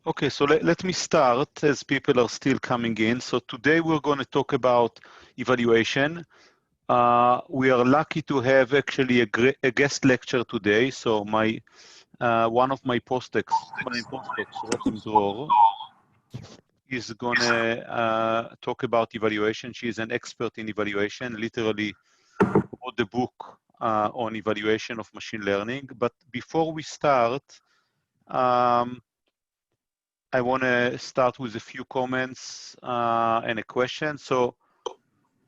Okay, so let me start as people are still coming in. So today we're going to talk about evaluation. We are lucky to have actually a guest lecture today. So one of my postdocs, Rotem Dror, is going to talk about evaluation. She's an expert in evaluation, literally wrote the book on evaluation of machine learning. But before we start, I want to start with a few comments and a question. So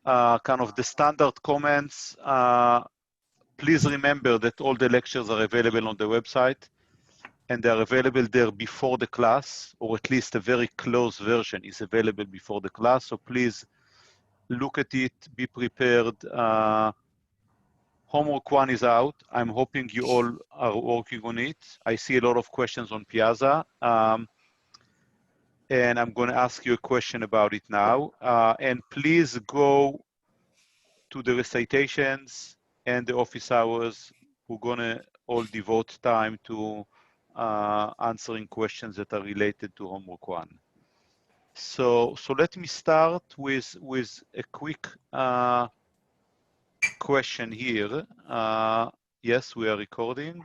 kind of the standard comments, please remember that all the lectures are available on the website and they're available there before the class, or at least a very close version is available before the class. So please look at it, be prepared. Homework 1 is out. I'm hoping you all are working on it. I see a lot of questions on Piazza. And I'm going to ask you a question about it now. And please go to the recitations and the office hours. We're going to all devote time to answering questions that are related to homework 1. So let me start with a quick question here. Yes, we are recording.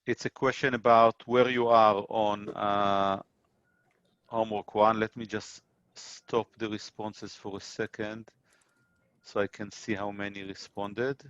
It's a question about where you are on homework 1. Let me just stop the responses for a second so I can see how many responded.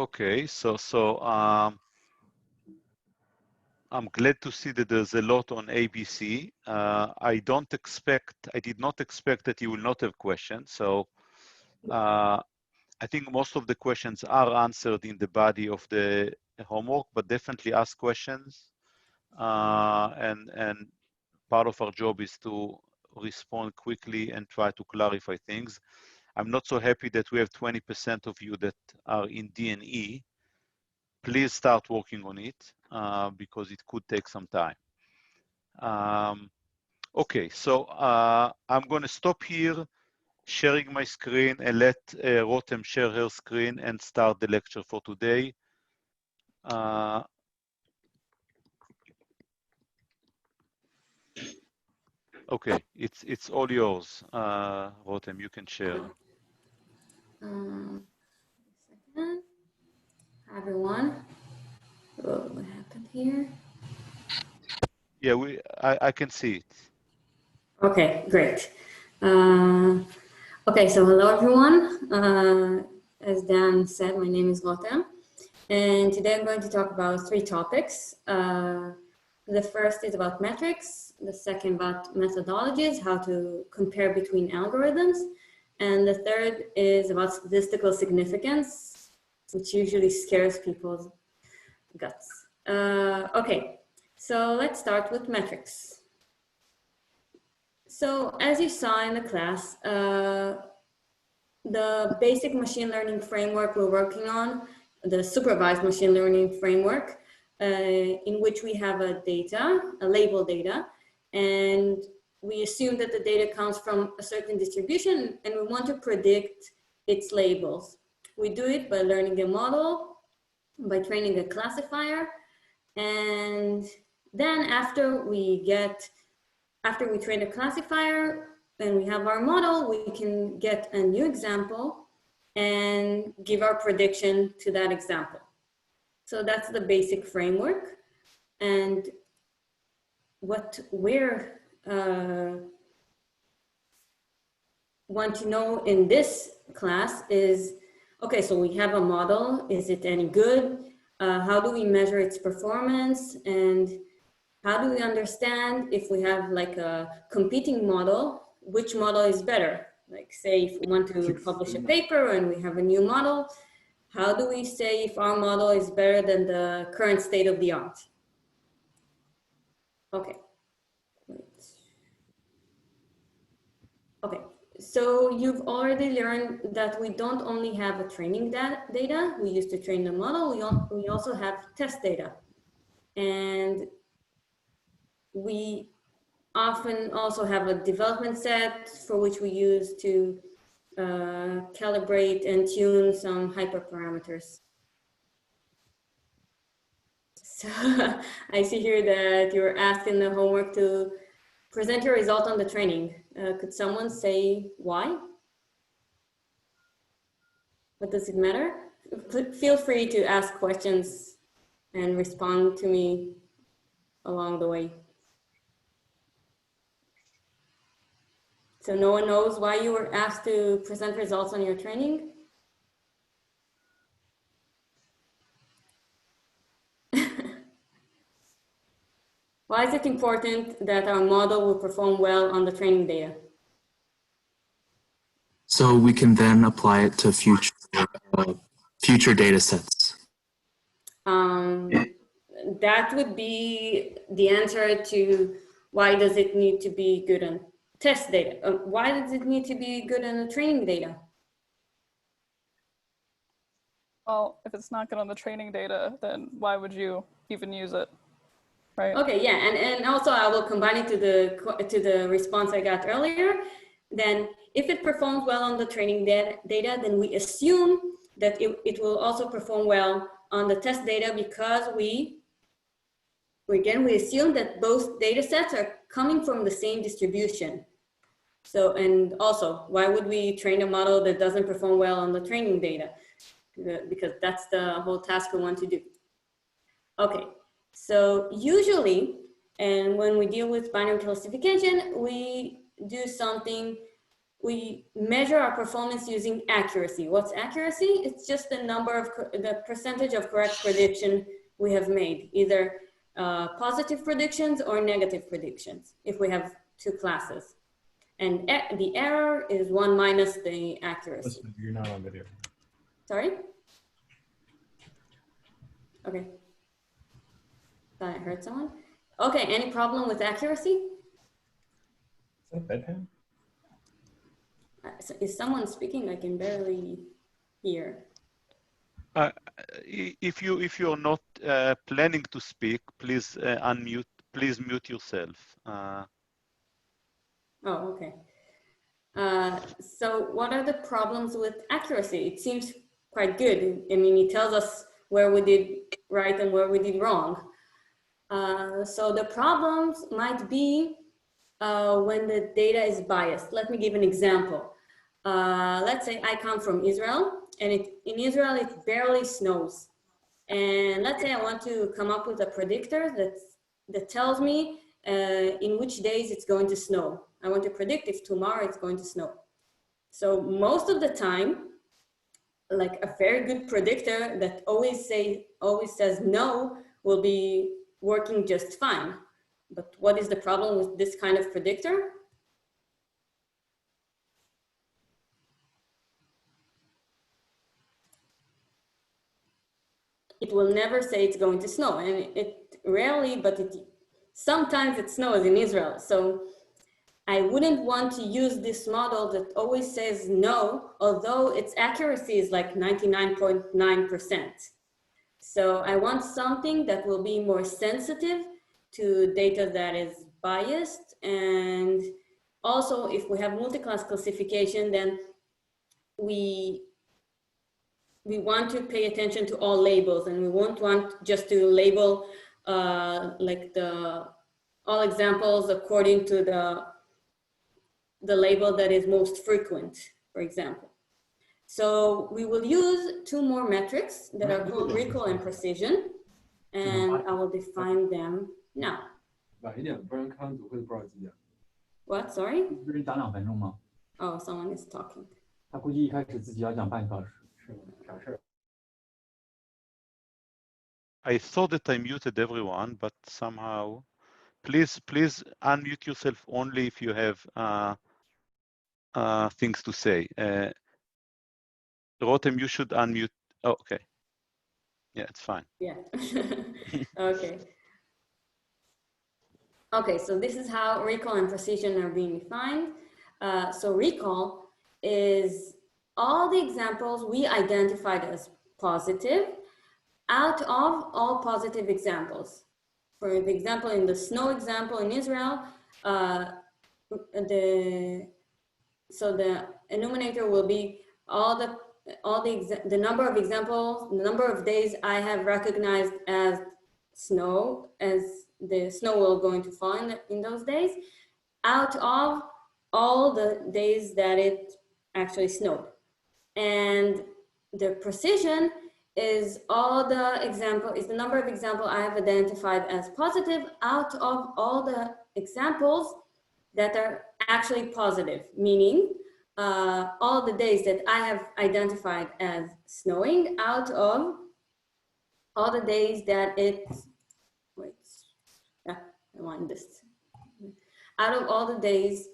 Okay, so I'm glad to see that there's a lot on ABC. I did not expect that you will not have questions. So I think most of the questions are answered in the body of the homework, but definitely ask questions. And part of our job is to respond quickly and try to clarify things. I'm not so happy that we have 20% of you that are in D&E. Please start working on it because it could take some time. Okay, so I'm going to stop here sharing my screen and let Rotem share her screen and start the lecture for today. Okay, it's all yours, Rotem. You can share. Second. Hi, everyone. Oh, what happened here? Yeah, I can see it. Okay, great. Okay, so hello, everyone. As Dan said, my name is Rotem, and today I'm going to talk about 3 topics. The first is about metrics, the second about methodologies, how to compare between algorithms, and the third is about statistical significance, which usually scares people's guts. Okay, so let's start with metrics. So as you saw in the class, the basic machine learning framework we're working on, the supervised machine learning framework, in which we have a label data, and we assume that the data comes from a certain distribution and we want to predict its labels. We do it by learning a model, by training a classifier, and then after we train a classifier and we have our model, we can get a new example and give our prediction to that example. So that's the basic framework. And what we're want to know in this class is, okay, so we have a model. Is it any good? How do we measure its performance? And How do we understand if we have like a competing model, which model is better? Like say if we want to publish a paper and we have a new model, how do we say if our model is better than the current state of the art? Okay. Okay, so you've already learned that we don't only have a training data, we used to train the model, we also have test data. And we often also have a development set for which we use to calibrate and tune some hyperparameters. So I see here that you're asked in the homework to present your result on the training. Could someone say why? But does it matter? Feel free to ask questions and respond to me along the way. So no one knows why you were asked to present results on your training? Why is it important that our model will perform well on the training data? So we can then apply it to future data sets. That would be the answer to why does it need to be good on test data? Why does it need to be good on the training data? Well, if it's not good on the training data, then why would you even use it, right? Okay, yeah, and also I will combine it to the response I got earlier. Then if it performs well on the training data, then we assume that it will also perform well on the test data because we assume that both data sets are coming from the same distribution. So, and also, why would we train a model that doesn't perform well on the training data? Because that's the whole task we want to do. Okay, so usually, and when we deal with binary classification, we do something, we measure our performance using accuracy. What's accuracy? It's just the number of, the percentage of correct prediction we have made, either positive predictions or negative predictions, if we have two classes. And the error is 1 minus the accuracy. Listen, you're not on video. Sorry? Okay. Thought I heard someone. Okay, any problem with accuracy? Is that bedtime? Is someone speaking? I can barely hear. If you're not planning to speak, please unmute. Please mute yourself. Oh, okay. So what are the problems with accuracy? It seems quite good. I mean, it tells us where we did right and where we did wrong. So the problems might be when the data is biased. Let me give an example. Let's say I come from Israel, and in Israel it barely snows. And let's say I want to come up with a predictor that tells me in which days it's going to snow. I want to predict if tomorrow it's going to snow. So most of the time, like a very good predictor that always says no will be working just fine. But what is the problem with this kind of predictor? It will never say it's going to snow, and it rarely, but sometimes it snows in Israel. So I wouldn't want to use this model that always says no, although its accuracy is like 99.9%. So I want something that will be more sensitive to data that is biased. And also, if we have multi-class classification, then we want to pay attention to all labels, and we won't want just to label like all examples according to the label that is most frequent, for example. So we will use two more metrics that are called recall and precision, and I will define them now. What? Sorry? Oh, someone is talking. I thought that I muted everyone, but somehow Please unmute yourself only if you have things to say. Rotem, you should unmute. Oh, okay. Yeah, it's fine. Yeah. Okay. Okay, so this is how recall and precision are being defined. So recall is all the examples we identified as positive out of all positive examples. For the example, in the snow example in Israel, the enumerator will be the number of examples, the number of days I have recognized as snow, as the snow will going to fall in those days, out of all the days that it actually snowed. And the precision is the number of examples I have identified as positive out of all the examples that are actually positive, meaning all the days that I have identified as snowing out of all the days that out of all the days,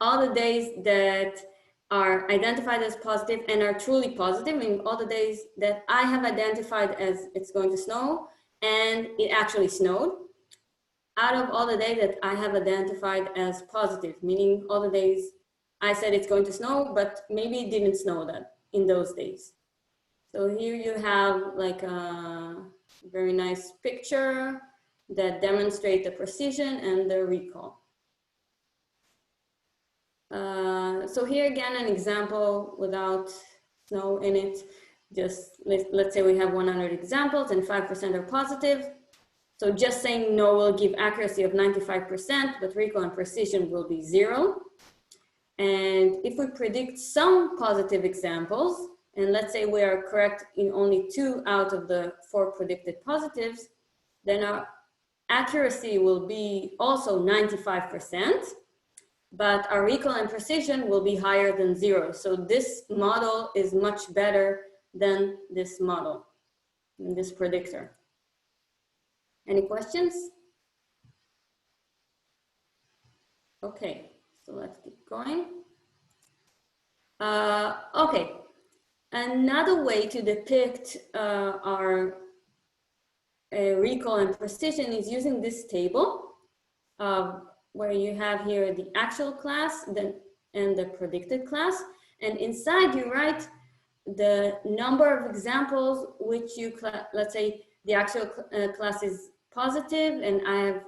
all the days that are identified as positive and are truly positive, meaning all the days that I have identified as it's going to snow and it actually snowed, out of all the days that I have identified as positive, meaning all the days I said it's going to snow, but maybe it didn't snow that in those days. So here you have like a very nice picture that demonstrates the precision and the recall. So here again, an example without snow in it. Just let's say we have 100 examples and 5% are positive. So just saying no will give accuracy of 95%, but recall and precision will be 0. And if we predict some positive examples, and let's say we are correct in only 2 out of the 4 predicted positives, then our accuracy will be also 95%, but our recall and precision will be higher than 0. So this model is much better than this model, this predictor. Any questions? Okay, so let's keep going. Okay, another way to depict our recall and precision is using this table where you have here the actual class and the predicted class. And inside you write the number of examples which you, let's say the actual class is positive and I have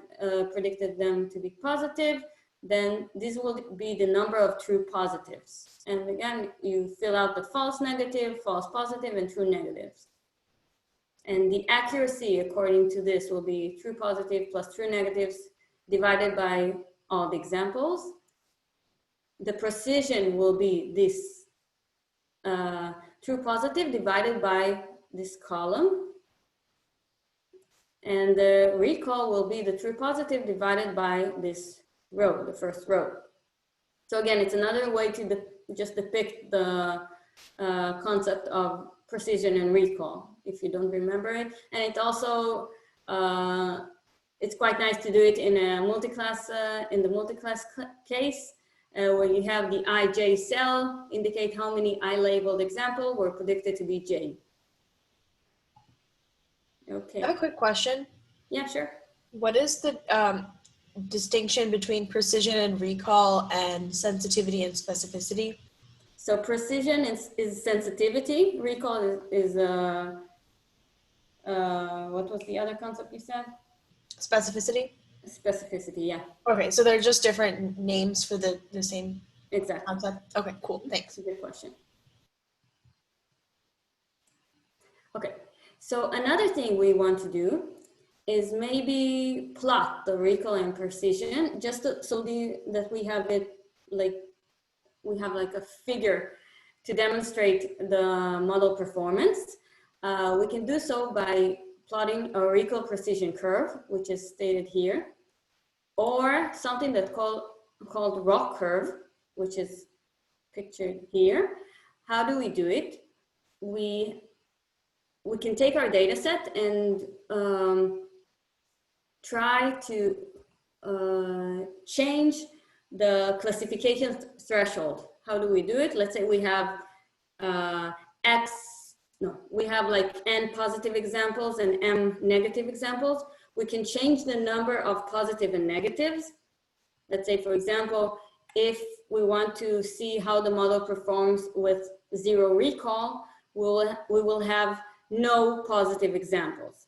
predicted them to be positive, then this will be the number of true positives. And again, you fill out the false negative, false positive, and true negatives. And the accuracy according to this will be true positive plus true negatives divided by all the examples. The precision will be this true positive divided by this column. And the recall will be the true positive divided by this row, the first row. So again, it's another way to just depict the concept of precision and recall, if you don't remember it. And it also, it's quite nice to do it in a multi-class, in the multi-class case, where you have the ij cell indicate how many I labeled example were predicted to be j. Okay. I have a quick question. Yeah, sure. What is the distinction between precision and recall and sensitivity and specificity? So precision is sensitivity. Recall is what was the other concept you said? Specificity? Specificity, yeah. Okay, so they're just different names for the same Exactly. concept? Okay, cool, thanks. That's a good question. Okay, so another thing we want to do is maybe plot the recall and precision, just so that we have it like, we have like a figure to demonstrate the model performance. We can do so by plotting a recall precision curve, which is stated here, or something that's called ROC curve, which is pictured here. How do we do it? We can take our data set and try to change the classification threshold. How do we do it? Let's say we have we have like n positive examples and m negative examples. We can change the number of positive and negatives. Let's say, for example, if we want to see how the model performs with 0 recall, we will have no positive examples.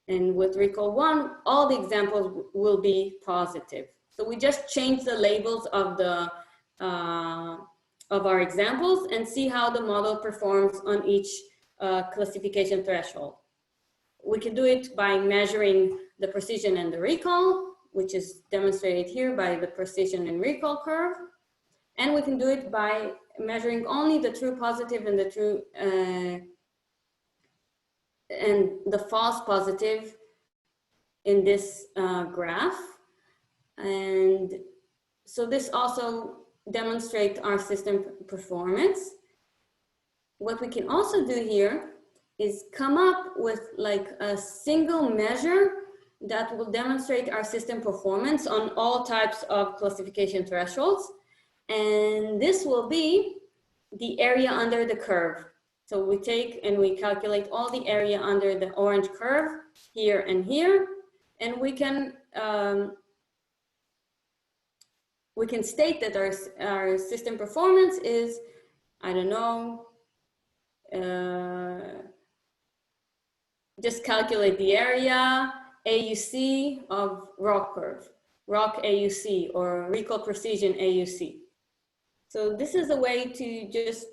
And with recall 1, all the examples will be positive. So we just change the labels of the of our examples and see how the model performs on each classification threshold. We can do it by measuring the precision and the recall, which is demonstrated here by the precision and recall curve. And we can do it by measuring only the true positive and the true and the false positive in this graph. And so this also demonstrates our system performance. What we can also do here is come up with like a single measure that will demonstrate our system performance on all types of classification thresholds. And this will be the area under the curve. So we take and we calculate all the area under the orange curve here and here. And we can state that our system performance is, I don't know, just calculate the area AUC of ROC curve, ROC AUC, or recall precision AUC. So this is a way to just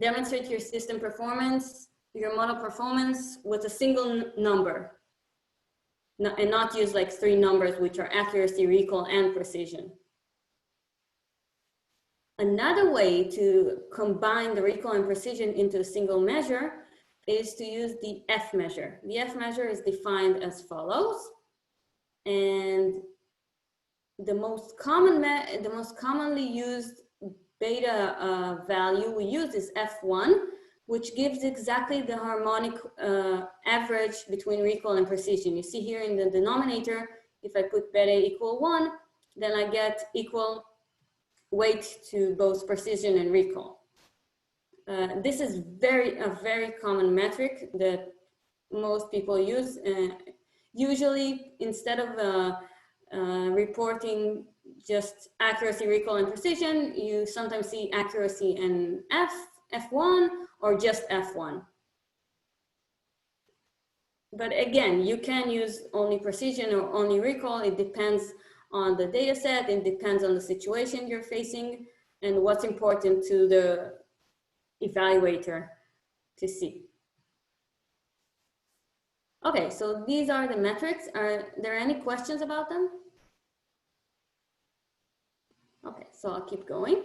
demonstrate your system performance, your model performance with a single number, and not use like 3 numbers, which are accuracy, recall, and precision. Another way to combine the recall and precision into a single measure is to use the F measure. The F measure is defined as follows. And the most commonly used beta value we use is F1, which gives exactly the harmonic average between recall and precision. You see here in the denominator, if I put beta equal 1, then I get equal weight to both precision and recall. This is a very common metric that most people use. Usually, instead of reporting just accuracy, recall, and precision, you sometimes see accuracy and F1, or just F1. But again, you can use only precision or only recall. It depends on the data set, it depends on the situation you're facing and what's important to the evaluator to see. Okay, so these are the metrics. Are there any questions about them? Okay, so I'll keep going.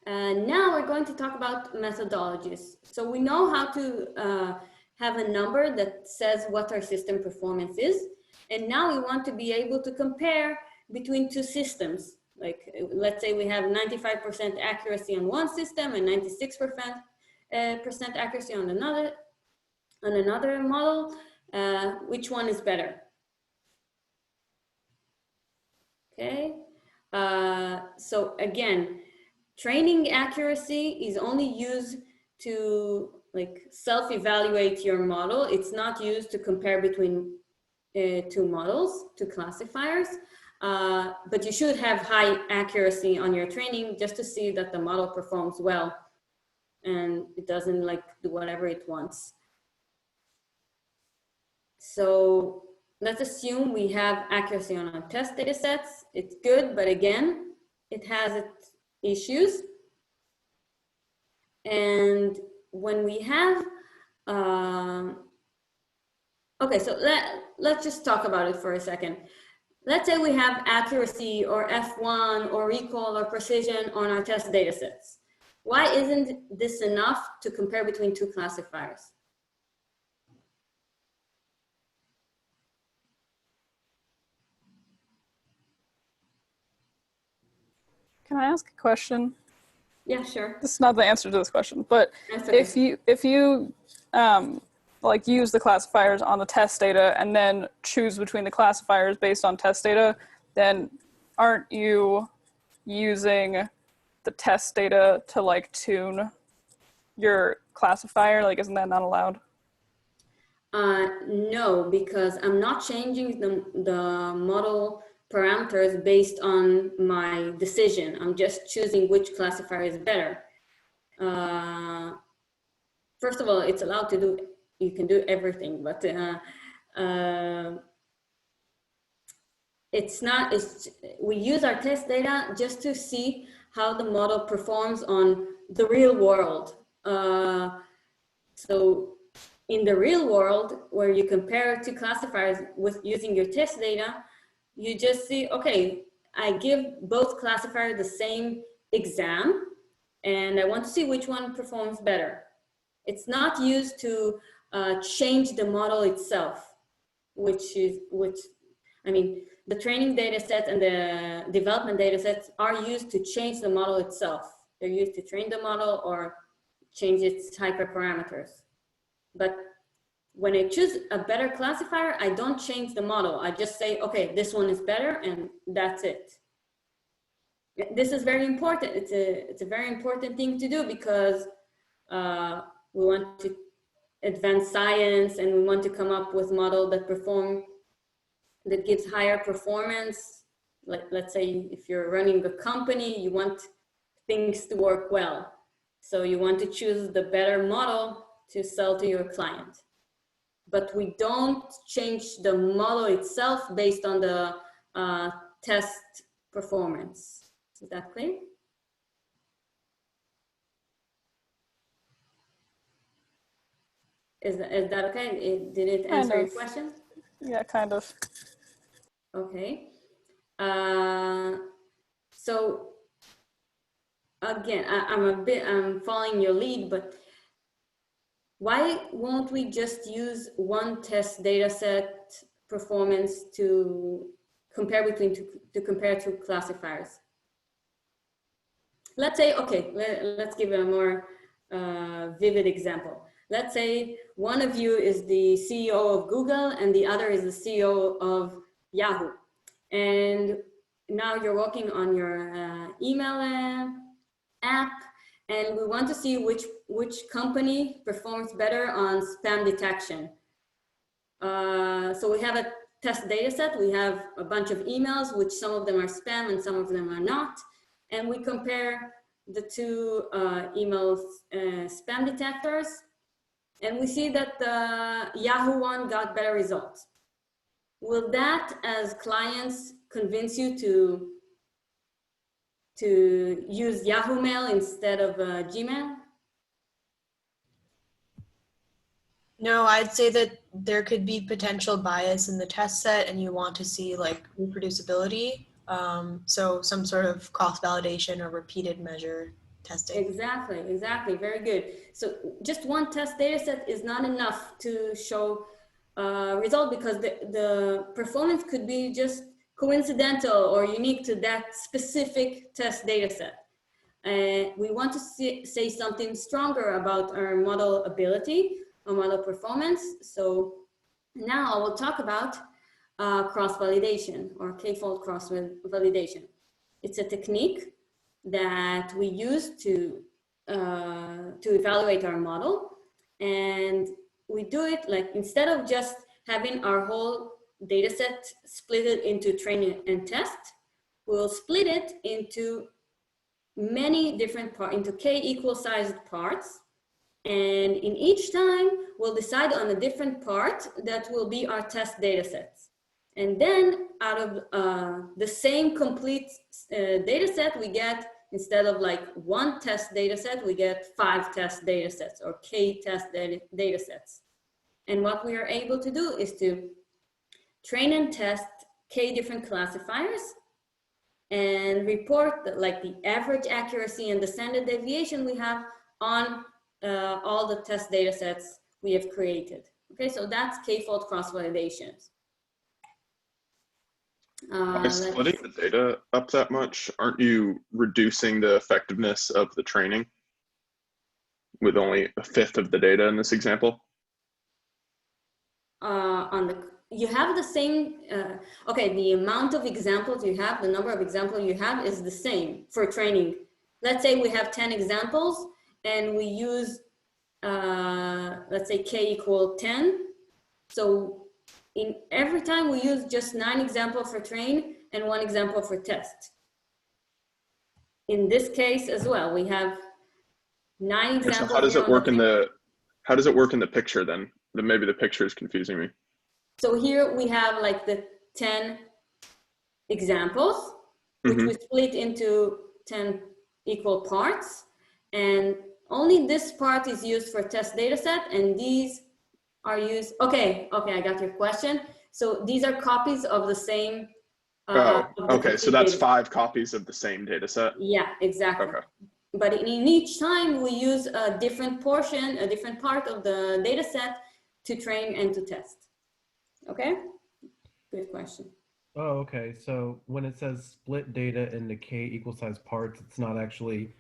Now we're going to talk about methodologies. So we know how to have a number that says what our system performance is. And now we want to be able to compare between 2 systems. Like, let's say we have 95% accuracy on one system and 96% accuracy on another model. Which one is better? Okay. So again, training accuracy is only used to like self-evaluate your model. It's not used to compare between 2 models, 2 classifiers. But you should have high accuracy on your training just to see that the model performs well and it doesn't like do whatever it wants. So let's assume we have accuracy on our test data sets. It's good, but again, it has its issues. And when we have, okay, so let's just talk about it for a second. Let's say we have accuracy or F1 or recall or precision on our test data sets. Why isn't this enough to compare between 2 classifiers? Can I ask a question? Yeah, sure. This is not the answer to this question, but if you like use the classifiers on the test data and then choose between the classifiers based on test data, then aren't you using the test data to like tune your classifier? Like, isn't that not allowed? No, because I'm not changing the model parameters based on my decision. I'm just choosing which classifier is better. First of all, it's allowed to do, you can do everything, but we use our test data just to see how the model performs on the real world. So in the real world, where you compare two classifiers with using your test data, you just see, okay, I give both classifiers the same exam, and I want to see which one performs better. It's not used to change the model itself, I mean, the training data sets and the development data sets are used to change the model itself. They're used to train the model or change its hyperparameters. But when I choose a better classifier, I don't change the model. I just say, okay, this one is better, and that's it. This is very important. It's a very important thing to do, because we want to advance science, and we want to come up with models that gives higher performance. Like, let's say if you're running a company, you want things to work well. So you want to choose the better model to sell to your client. But we don't change the model itself based on the test performance. Is that clear? Is that okay? Did it answer your question? Yeah, kind of. Okay. So again, I'm following your lead, but why won't we just use one test data set performance to compare two classifiers? Let's say, okay, let's give a more vivid example. Let's say one of you is the CEO of Google and the other is the CEO of Yahoo. And now you're working on your email app, and we want to see which company performs better on spam detection. So we have a test data set. We have a bunch of emails, which some of them are spam and some of them are not. And we compare the two email spam detectors. And we see that the Yahoo one got better results. Will that, as clients, convince you to use Yahoo Mail instead of Gmail? No, I'd say that there could be potential bias in the test set, and you want to see like reproducibility. So some sort of cross-validation or repeated measure testing. Exactly, very good. So just one test data set is not enough to show result, because the performance could be just coincidental or unique to that specific test data set. We want to say something stronger about our model ability or model performance. So now I will talk about cross-validation or k-fold cross-validation. It's a technique that we use to evaluate our model, and we do it like, instead of just having our whole data set split it into training and test, we'll split it into many different parts, into k equal sized parts, and in each time we'll decide on a different part that will be our test data sets. And then out of the same complete data set, we get, instead of like one test data set, we get 5 test data sets or k test data sets. And what we are able to do is to train and test k different classifiers and report like the average accuracy and the standard deviation we have on all the test data sets we have created. Okay, so that's k-fold cross-validations. By splitting the data up that much, aren't you reducing the effectiveness of the training with only 1/5 of the data in this example? you have the same, okay, the amount of examples you have, the number of examples you have is the same for training. Let's say we have 10 examples and we use, let's say k equal 10. So in every time we use just 9 examples for train and 1 example for test. In this case as well, we have 9 examples. So how does it work in the picture then? Maybe the picture is confusing me. So here we have like the 10 examples, which we split into 10 equal parts. And only this part is used for test data set, and these are used, okay, I got your question. So these are copies of the same. Okay, so that's 5 copies of the same data set? Yeah, exactly. Okay. But in each time we use a different portion, a different part of the data set to train and to test. Okay, good question. Oh, okay. So when it says split data into k equal size parts, it's not actually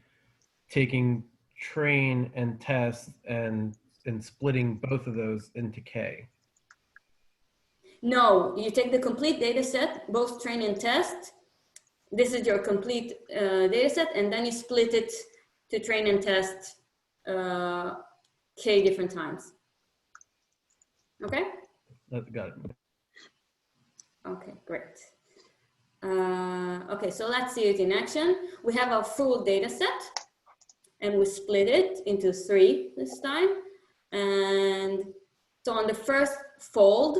taking train and test and splitting both of those into k. No, you take the complete data set, both train and test. This is your complete data set, and then you split it to train and test k different times. Okay? Got it. Okay, great. Okay, so let's see it in action. We have a full data set, and we split it into 3 this time. And so on the first fold,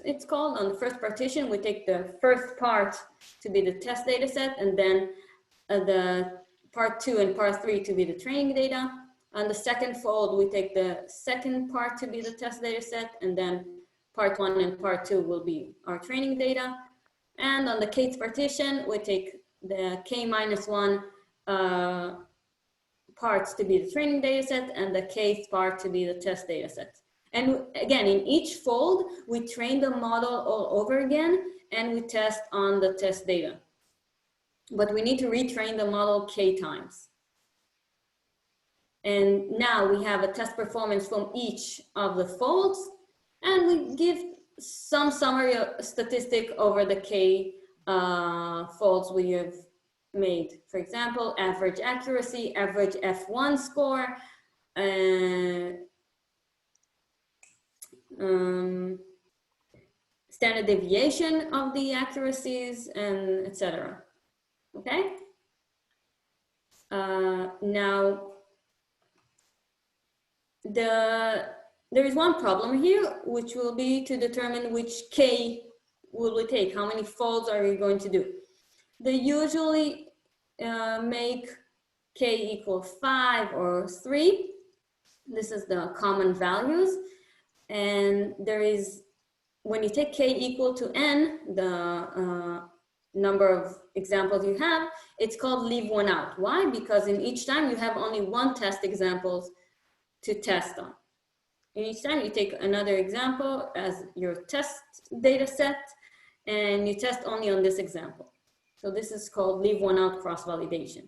it's called, on the first partition, we take the first part to be the test data set, and then the part 2 and part 3 to be the training data. On the second fold, we take the second part to be the test data set, and then part 1 and part 2 will be our training data. And on the kth partition, we take the k-1 parts to be the training data set and the kth part to be the test data set. And again, in each fold, we train the model all over again and we test on the test data. But we need to retrain the model k times. And now we have a test performance from each of the folds, and we give some summary statistic over the k folds we have made. For example, average accuracy, average F1 score, standard deviation of the accuracies, and etc. Okay? Now, there is one problem here, which will be to determine which k will we take, how many folds are we going to do. They usually make k equal 5 or 3. This is the common values. And there is, when you take k equal to n, the number of examples you have, it's called leave one out. Why? Because in each time you have only 1 test examples to test on. In each time you take another example as your test data set and you test only on this example. So this is called leave one out cross-validation.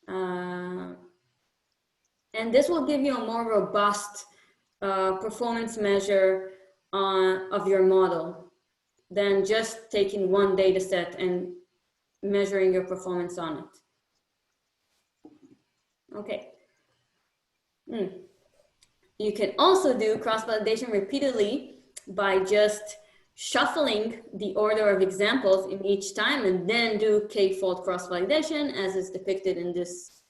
And this will give you a more robust performance measure of your model than just taking 1 data set and measuring your performance on it. Okay. You can also do cross-validation repeatedly by just shuffling the order of examples in each time and then do k-fold cross-validation as is depicted in this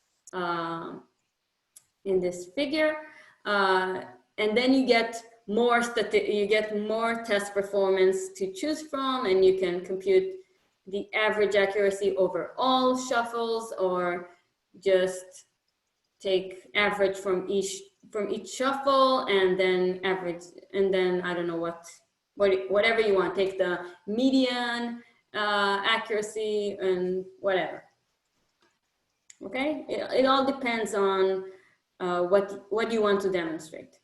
figure. And then you get more test performance to choose from, and you can compute the average accuracy over all shuffles, or just take average from each shuffle and then average, and then I don't know whatever you want. Take the median accuracy and whatever. Okay, it all depends on what you want to demonstrate.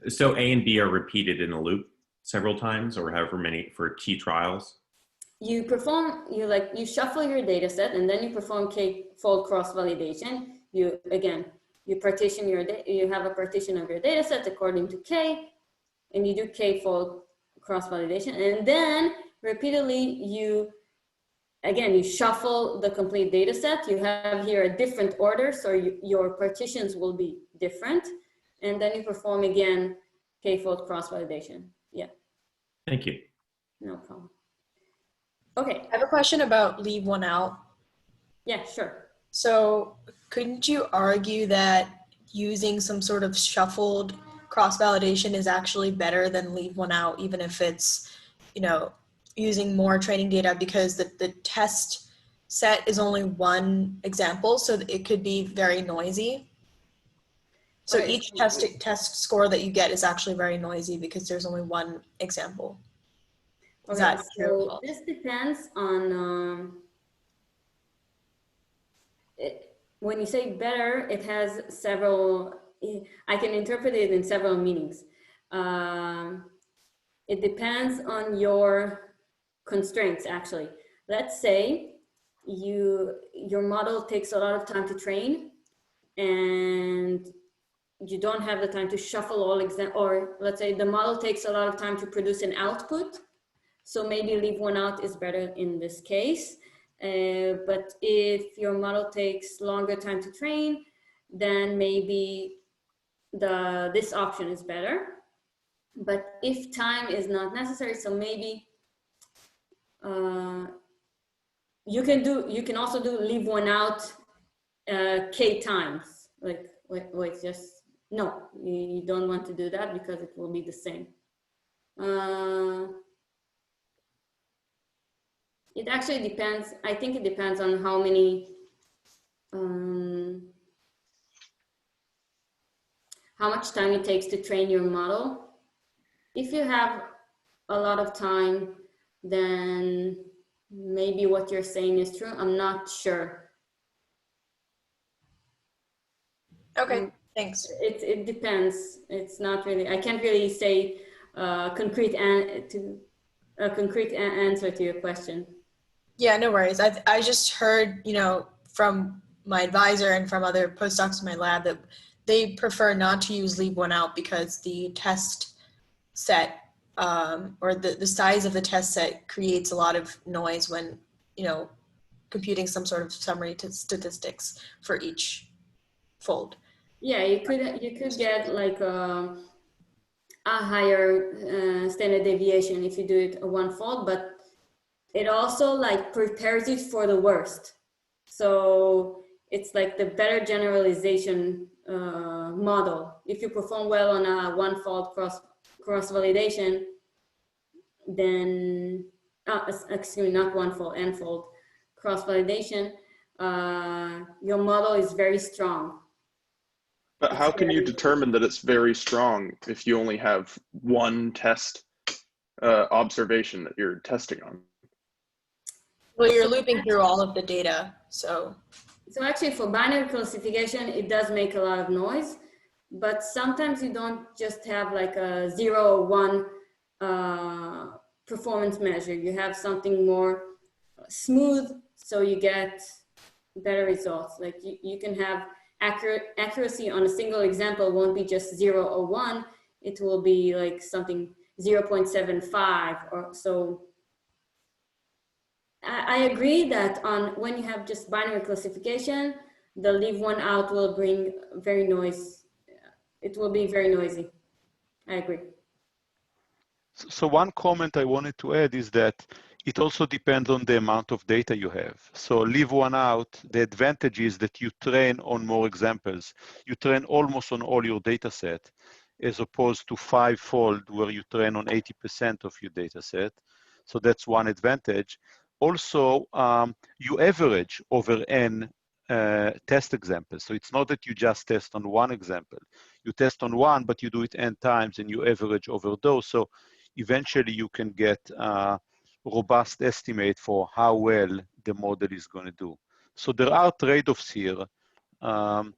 So A and B are repeated in a loop several times, or however many for key trials? You shuffle your data set and then you perform k-fold cross-validation. You partition you have a partition of your data set according to k, and you do k-fold cross-validation, and then repeatedly you shuffle the complete data set. You have here a different order, so your partitions will be different, and then you perform again k-fold cross-validation. Yeah. Thank you. No problem. Okay. I have a question about leave one out. Yeah, sure. So couldn't you argue that using some sort of shuffled cross-validation is actually better than leave one out, even if it's, using more training data, because the test set is only one example, so it could be very noisy. So Okay. each test score that you get is actually very noisy because there's only one example. Is Okay, that true? so this depends on, when you say better, it has several, I can interpret it in several meanings. It depends on your constraints, actually. Let's say your model takes a lot of time to train, and you don't have the time to shuffle all or let's say the model takes a lot of time to produce an output. So maybe leave one out is better in this case. But if your model takes longer time to train, then maybe this option is better. But if time is not necessary, so maybe you can also do leave one out k times. Like wait, just no, you don't want to do that because it will be the same. It actually depends. I think it depends on how many, how much time it takes to train your model. If you have a lot of time, then maybe what you're saying is true. I'm not sure. Okay, thanks. It depends. It's not really, I can't really say a concrete answer to your question. Yeah, no worries. I just heard, from my advisor and from other postdocs in my lab that they prefer not to use leave one out because the test set or the size of the test set creates a lot of noise when, computing some sort of summary statistics for each fold. Yeah, you could get like a higher standard deviation if you do it one fold, but it also like prepares you for the worst. So it's like the better generalization model. If you perform well on a one-fold cross-validation, then, excuse me, not one-fold, n-fold cross-validation, your model is very strong. But how can you determine that it's very strong if you only have one test observation that you're testing on? Well, you're looping through all of the data, so. So actually for binary classification, it does make a lot of noise, but sometimes you don't just have like a 0 or 1 performance measure. You have something more smooth, so you get better results. Like you can have accuracy on a single example won't be just 0 or 1. It will be like something 0.75 or so. I agree that when you have just binary classification, the leave one out will bring very noise. It will be very noisy. I agree. So one comment I wanted to add is that it also depends on the amount of data you have. So leave one out, the advantage is that you train on more examples. You train almost on all your data set, as opposed to 5-fold where you train on 80% of your data set. So that's one advantage. Also, you average over n test examples. So it's not that you just test on one example. You test on one, but you do it n times and you average over those. So eventually you can get a robust estimate for how well the model is going to do. So there are trade-offs here. And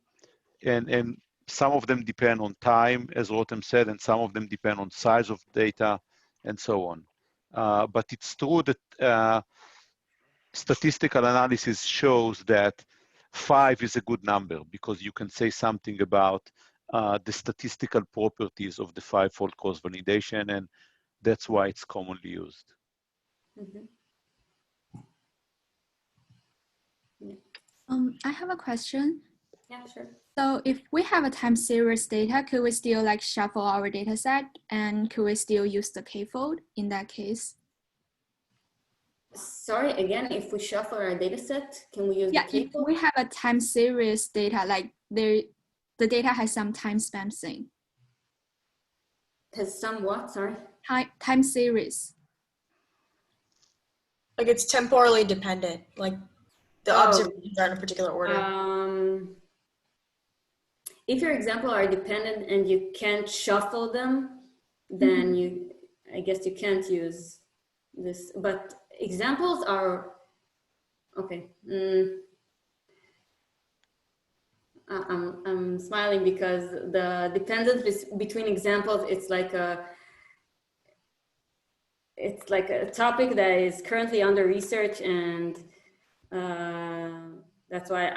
some of them depend on time, as Rotem said, and some of them depend on size of data and so on. But it's true that statistical analysis shows that 5 is a good number because you can say something about the statistical properties of the five-fold cross-validation, and that's why it's commonly used. Mhm. I have a question. Yeah, sure. So if we have a time series data, could we still like shuffle our data set, and could we still use the k-fold in that case? Sorry, again, if we shuffle our data set, can we use Yeah, the if k-fold? we have a time series data, like the data has some time span thing. Has some what, sorry? Time series. Like it's temporally dependent, like the Oh. observations are in a particular order. If your example are dependent and you can't shuffle them, then I guess you can't use this, but examples are, okay. I'm smiling because the dependence between examples, it's like a topic that is currently under research, and that's why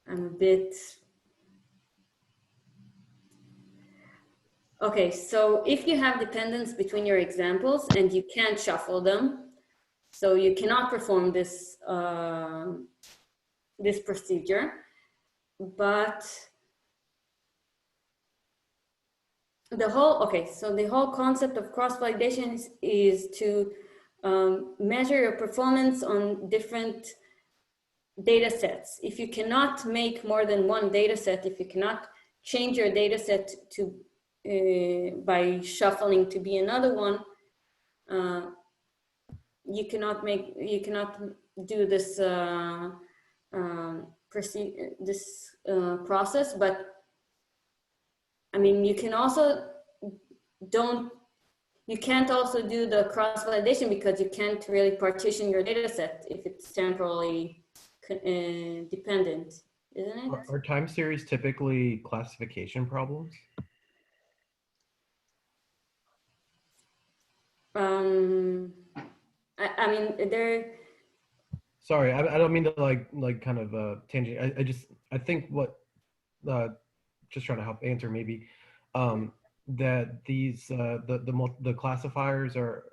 I'm a bit, okay, so if you have dependence between your examples and you can't shuffle them, so you cannot perform this, this procedure, but the whole, okay, so the whole concept of cross-validation is to measure your performance on different data sets. If you cannot make more than one data set, if you cannot change your data set to by shuffling to be another one, you cannot do this process. But I mean, you can also you can't also do the cross-validation because you can't really partition your data set if it's temporally dependent, isn't it? Are time series typically classification problems? I mean, they're. Sorry, I don't mean to like kind of tangent. I think what just trying to help answer maybe that these the classifiers are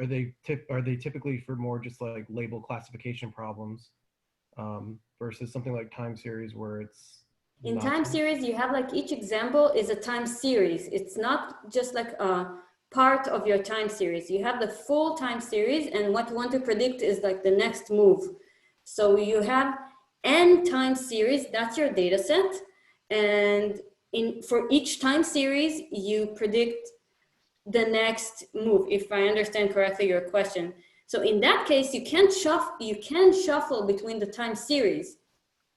they typically for more just like label classification problems versus something like time series where it's In time series, you have like each example is a time series. It's not just like a part of your time series. You have the full time series, and what you want to predict is like the next move. So you have n time series, that's your data set. And for each time series, you predict the next move, if I understand correctly your question. So in that case, you can shuffle between the time series.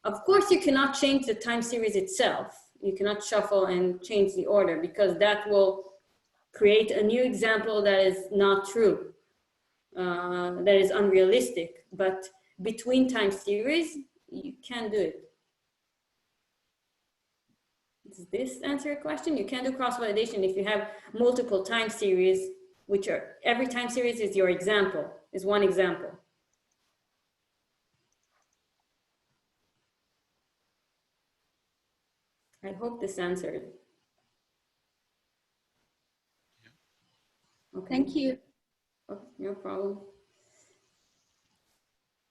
Of course, you cannot change the time series itself. You cannot shuffle and change the order because that will create a new example that is not true, that is unrealistic. But between time series, you can do it. Does this answer your question? You can do cross-validation if you have multiple time series, which are, every time series is your example, is one example. I hope this answered. Okay. Thank you. Oh, no problem.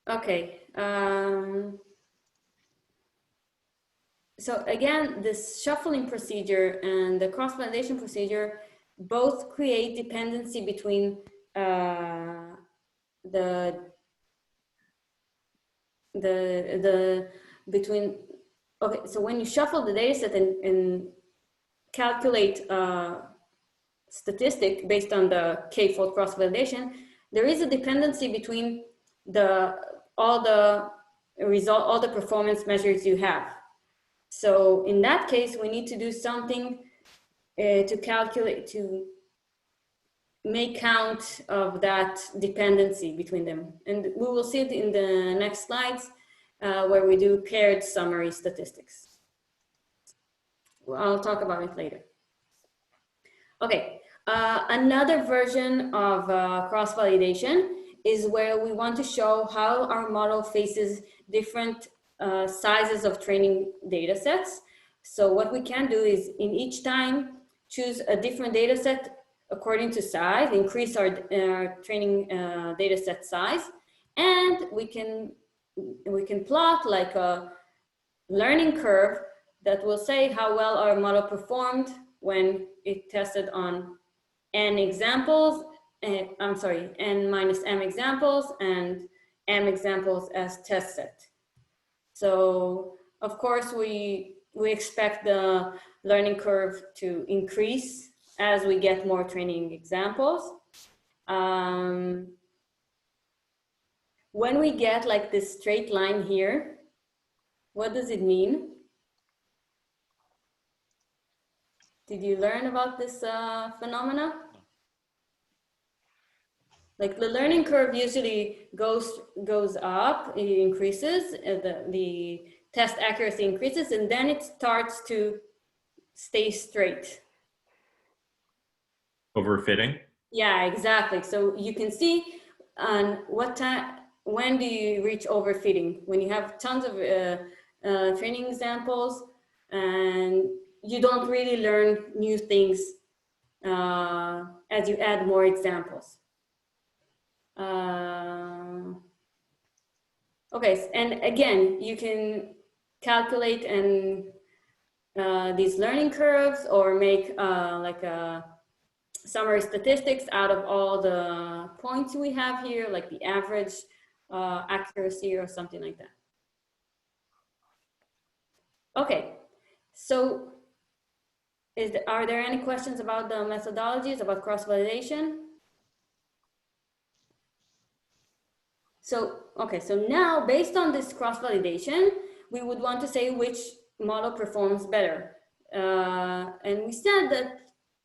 Okay. So again, this shuffling procedure and the cross-validation procedure both create dependency between okay, so when you shuffle the data set and calculate statistic based on the k-fold cross-validation, there is a dependency between all the performance measures you have. So in that case, we need to do something to make count of that dependency between them. And we will see it in the next slides where we do paired summary statistics. Well, I'll talk about it later. Okay, another version of cross-validation is where we want to show how our model faces different sizes of training data sets. So what we can do is in each time choose a different data set according to size, increase our training data set size, and we can plot like a learning curve that will say how well our model performed when it tested on n examples, I'm sorry, n minus m examples and m examples as test set. So of course we expect the learning curve to increase as we get more training examples. When we get like this straight line here, what does it mean? Did you learn about this phenomena? Like the learning curve usually goes up, it increases, the test accuracy increases, and then it starts to stay straight. Overfitting? Yeah, exactly. So you can see on what time, when do you reach overfitting? When you have tons of training examples and you don't really learn new things as you add more examples. Okay, and again, you can calculate and these learning curves or make like a summary statistics out of all the points we have here, like the average accuracy or something like that. Okay, so are there any questions about the methodologies, about cross-validation? So, okay, so now based on this cross-validation, we would want to say which model performs better. And we said that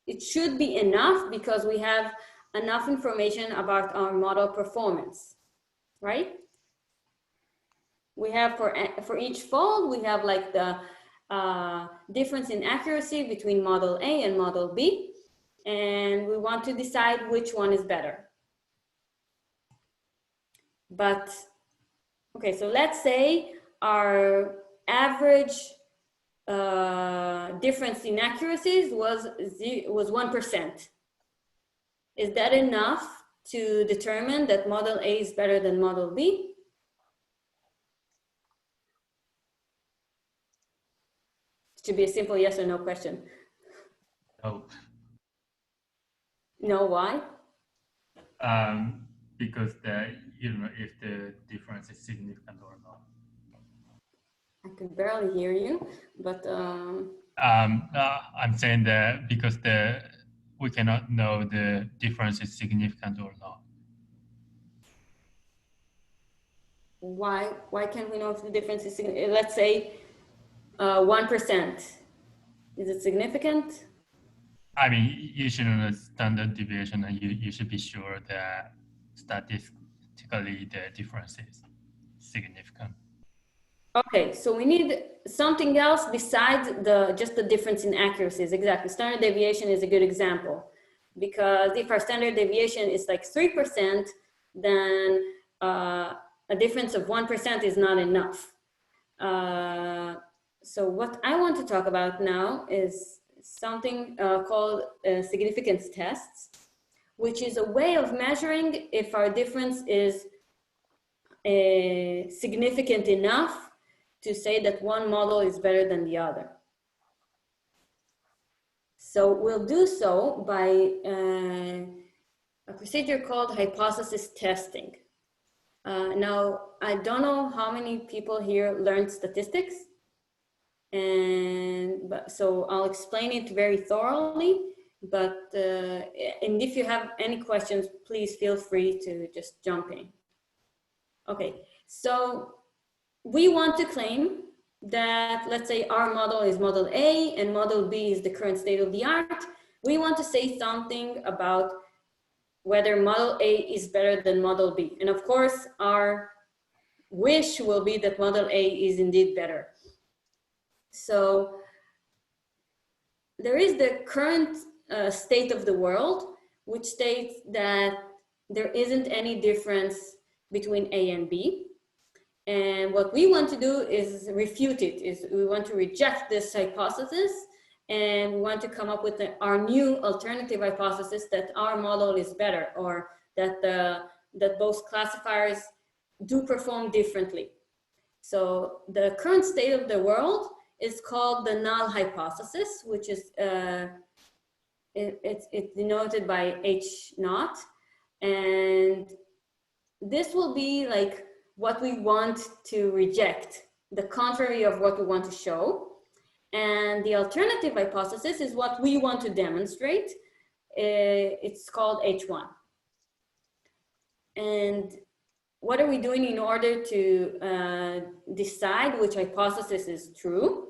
it should be enough because we have enough information about our model performance, right? We have for each fold, we have like the difference in accuracy between model A and model B, and we want to decide which one is better. But, okay, so let's say our average difference in accuracies was 1%. Is that enough to determine that model A is better than model B? It should be a simple yes or no question. No. No, why? Because you don't know if the difference is significant or not. I could barely hear you, but I'm saying that because we cannot know the difference is significant or not. Why can't we know if the difference is significant? Let's say 1%. Is it significant? I mean, you should know the standard deviation, and you should be sure that statistically the difference is significant. Okay, so we need something else besides just the difference in accuracies. Exactly, standard deviation is a good example, because if our standard deviation is like 3%, then a difference of 1% is not enough. So what I want to talk about now is something called significance tests, which is a way of measuring if our difference is significant enough to say that one model is better than the other. So we'll do so by a procedure called hypothesis testing. Now, I don't know how many people here learned statistics, so I'll explain it very thoroughly, and if you have any questions, please feel free to just jump in. Okay, so we want to claim that, let's say our model is model A and model B is the current state of the art. We want to say something about whether model A is better than model B. And of course, our wish will be that model A is indeed better. So there is the current state of the world, which states that there isn't any difference between A and B. And what we want to do is refute it, is we want to reject this hypothesis, and we want to come up with our new alternative hypothesis that our model is better, or that, that both classifiers do perform differently. So the current state of the world is called the null hypothesis, which is, it's denoted by H0. And this will be like what we want to reject, the contrary of what we want to show. And the alternative hypothesis is what we want to demonstrate. It's called H1. And what are we doing in order to decide which hypothesis is true?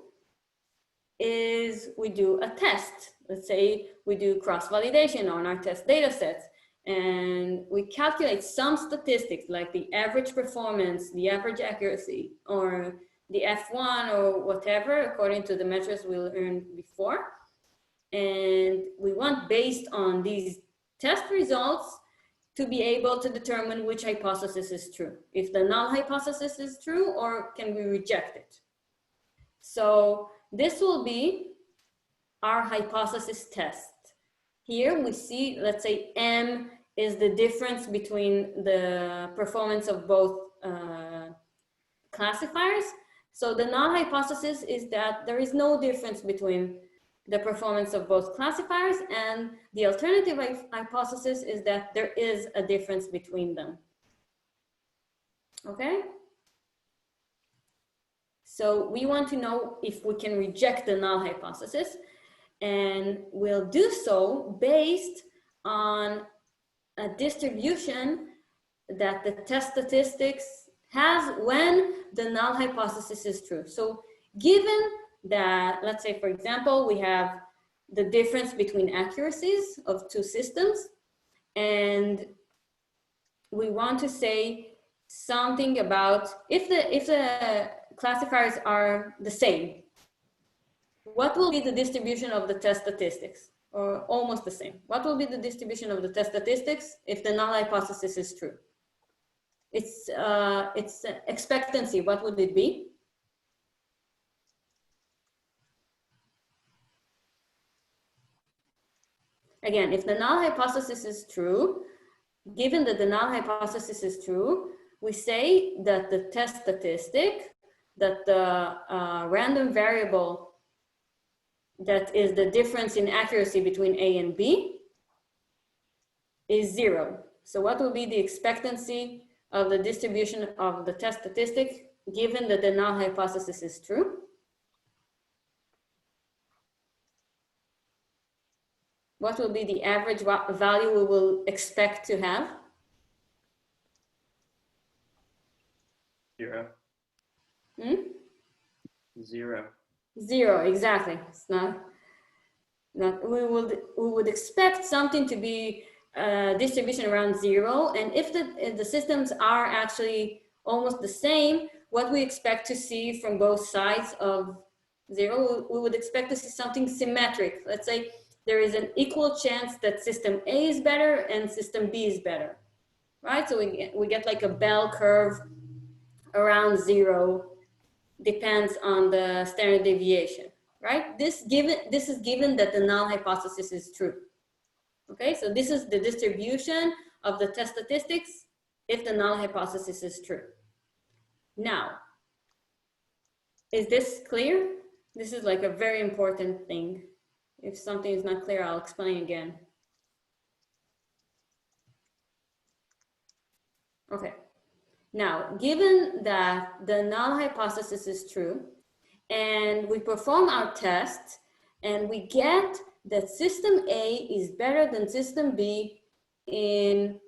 Is we do a test. Let's say we do cross-validation on our test data sets, and we calculate some statistics like the average performance, the average accuracy, or the F1 or whatever, according to the measures we learned before. And we want, based on these test results, to be able to determine which hypothesis is true. If the null hypothesis is true, or can we reject it? So this will be our hypothesis test. Here we see, let's say M is the difference between the performance of both classifiers. So the null hypothesis is that there is no difference between the performance of both classifiers, and the alternative hypothesis is that there is a difference between them. Okay? So we want to know if we can reject the null hypothesis, and we'll do so based on a distribution that the test statistics has when the null hypothesis is true. So given that, let's say, for example, we have the difference between accuracies of two systems, and we want to say something about if the classifiers are the same, what will be the distribution of the test statistics, or almost the same? What will be the distribution of the test statistics if the null hypothesis is true? It's expectancy. What would it be? Again, if the null hypothesis is true, given that the null hypothesis is true, we say that the test statistic, that the random variable that is the difference in accuracy between A and B is 0. So what will be the expectancy of the distribution of the test statistic given that the null hypothesis is true? What will be the average value we will expect to have? 0. 0. 0, exactly. It's not we would expect something to be distribution around 0, and if the systems are actually almost the same, what we expect to see from both sides of 0, we would expect to see something symmetric. Let's say there is an equal chance that system A is better and system B is better, right? So we get like a bell curve around 0, depends on the standard deviation, right? This is given that the null hypothesis is true. Okay, so this is the distribution of the test statistics if the null hypothesis is true. Now, is this clear? This is like a very important thing. If something is not clear, I'll explain again. Okay. Now, given that the null hypothesis is true, and we perform our test, and we get that system A is better than system B in,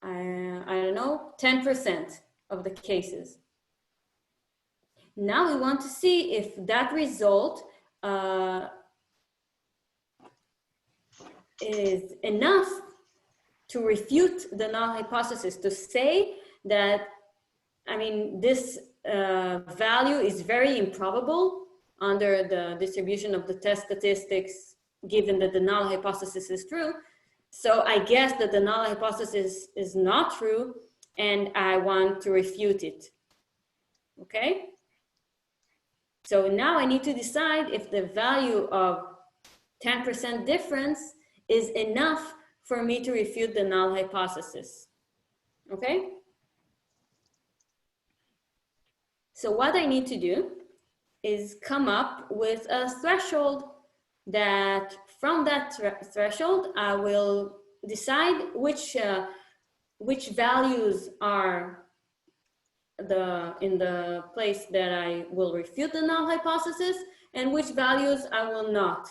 I don't know, 10% of the cases. Now we want to see if that result is enough to refute the null hypothesis, to say that, I mean, this value is very improbable under the distribution of the test statistics, given that the null hypothesis is true. So I guess that the null hypothesis is not true, and I want to refute it. Okay? So now I need to decide if the value of 10% difference is enough for me to refute the null hypothesis. Okay? So what I need to do is come up with a threshold that from that threshold, I will decide which values are in the place that I will refute the null hypothesis and which values I will not.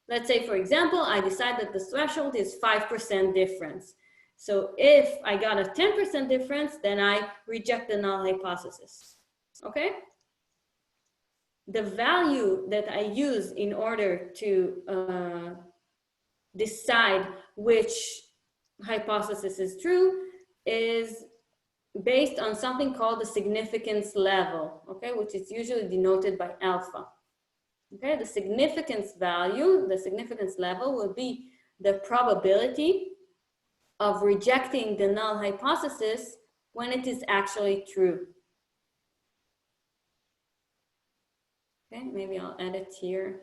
Let's say, for example, I decide that the threshold is 5% difference. So if I got a 10% difference, then I reject the null hypothesis. Okay? The value that I use in order to decide which hypothesis is true is based on something called the significance level, okay, which is usually denoted by alpha. Okay, the significance value, the significance level will be the probability of rejecting the null hypothesis when it is actually true. Okay, maybe I'll add it here.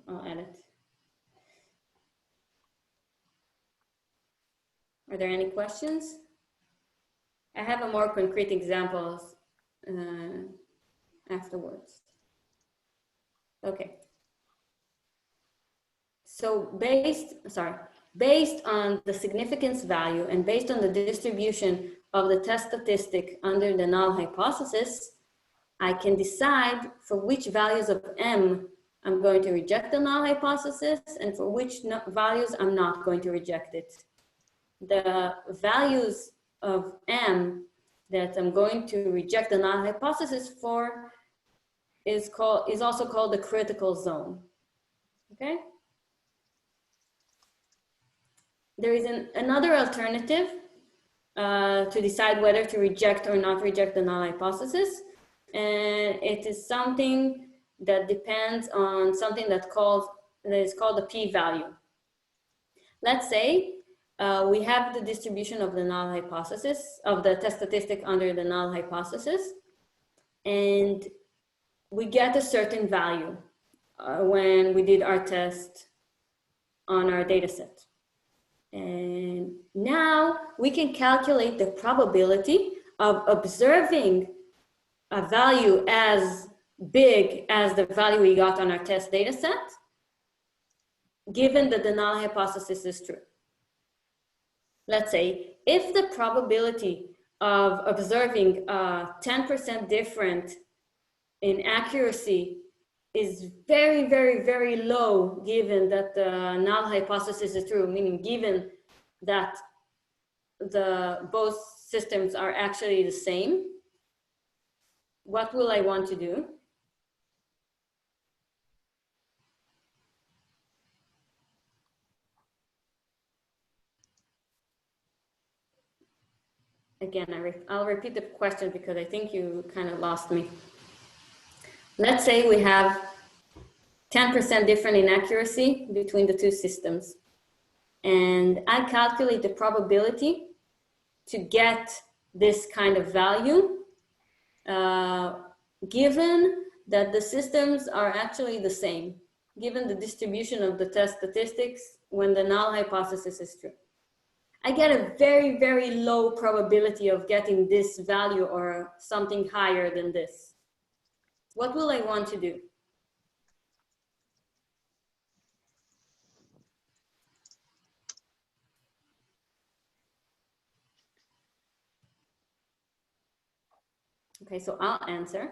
I'll add it. Are there any questions? I have a more concrete examples afterwards. Okay. So based on the significance value and based on the distribution of the test statistic under the null hypothesis, I can decide for which values of M I'm going to reject the null hypothesis and for which values I'm not going to reject it. The values of M that I'm going to reject the null hypothesis for is also called the critical zone. Okay? There is another alternative to decide whether to reject or not reject the null hypothesis. And it is something that depends on something that is called the p-value. Let's say we have the distribution of the null hypothesis, of the test statistic under the null hypothesis, and we get a certain value when we did our test on our data set. And now we can calculate the probability of observing a value as big as the value we got on our test data set, given that the null hypothesis is true. Let's say if the probability of observing a 10% difference in accuracy is very, very, very low, given that the null hypothesis is true, meaning given that both systems are actually the same, what will I want to do? Again, I'll repeat the question because I think you kind of lost me. Let's say we have 10% different in accuracy between the two systems. And I calculate the probability to get this kind of value given that the systems are actually the same, given the distribution of the test statistics when the null hypothesis is true. I get a very, very low probability of getting this value or something higher than this. What will I want to do? Okay, so I'll answer.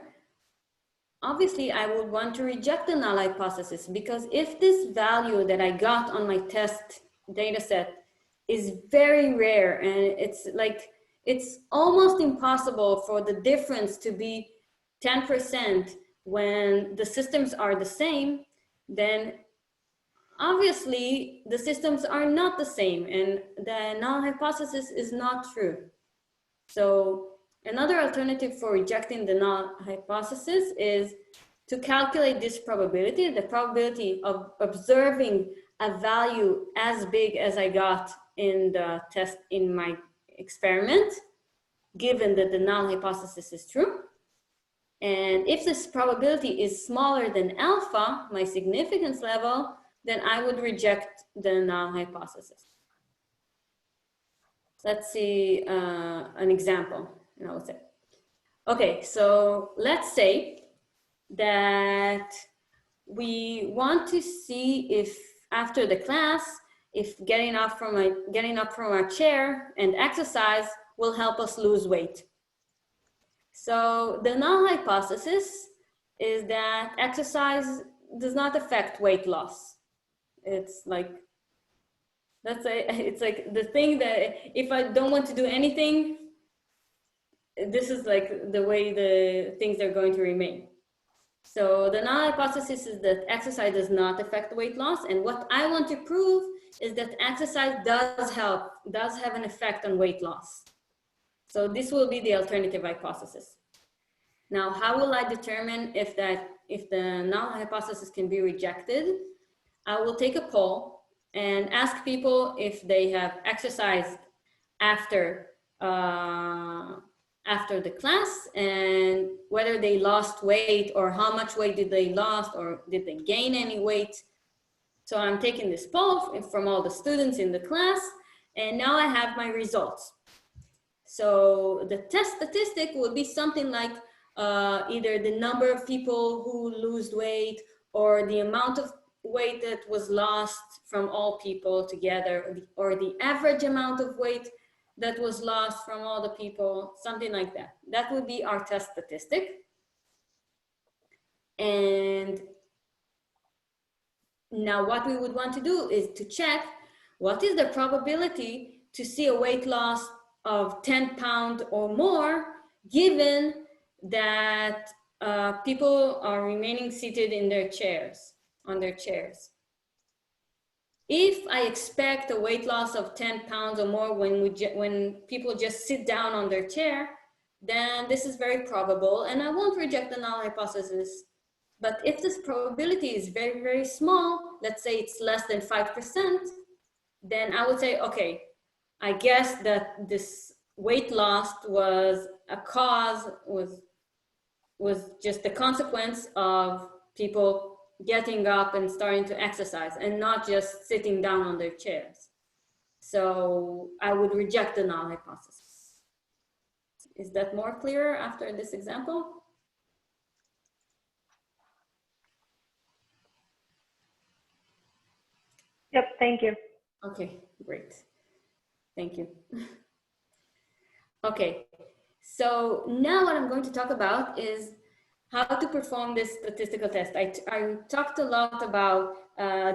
Obviously, I would want to reject the null hypothesis because if this value that I got on my test data set is very rare and it's almost impossible for the difference to be 10% when the systems are the same, then obviously the systems are not the same and the null hypothesis is not true. So another alternative for rejecting the null hypothesis is to calculate this probability, the probability of observing a value as big as I got in the test in experiment, given that the null hypothesis is true. And if this probability is smaller than alpha, my significance level, then I would reject the null hypothesis. Let's see an example, and I would say. Okay, so let's say that we want to see if after the class, if getting up from our chair and exercise will help us lose weight. So the null hypothesis is that exercise does not affect weight loss. It's like, it's like the thing that if I don't want to do anything, this is like the way the things are going to remain. So the null hypothesis is that exercise does not affect weight loss. And what I want to prove is that exercise does have an effect on weight loss. So this will be the alternative hypothesis. Now, how will I determine if the null hypothesis can be rejected? I will take a poll and ask people if they have exercised after the class and whether they lost weight or how much weight did they lost or did they gain any weight. So I'm taking this poll from all the students in the class, and now I have my results. So the test statistic would be something like either the number of people who lose weight or the amount of weight that was lost from all people together, or the average amount of weight that was lost from all the people, something like that. That would be our test statistic. And now what we would want to do is to check what is the probability to see a weight loss of 10 pounds or more, given that people are remaining seated in their chairs, on their chairs. If I expect a weight loss of 10 pounds or more when people just sit down on their chair, then this is very probable and I won't reject the null hypothesis. But if this probability is very, very small, let's say it's less than 5%, then I would say, okay, I guess that this weight loss was just the consequence of people getting up and starting to exercise and not just sitting down on their chairs. So I would reject the null hypothesis. Is that more clear after this example? Yep, thank you. Okay, great. Thank you. Okay, so now what I'm going to talk about is how to perform this statistical test. I talked a lot about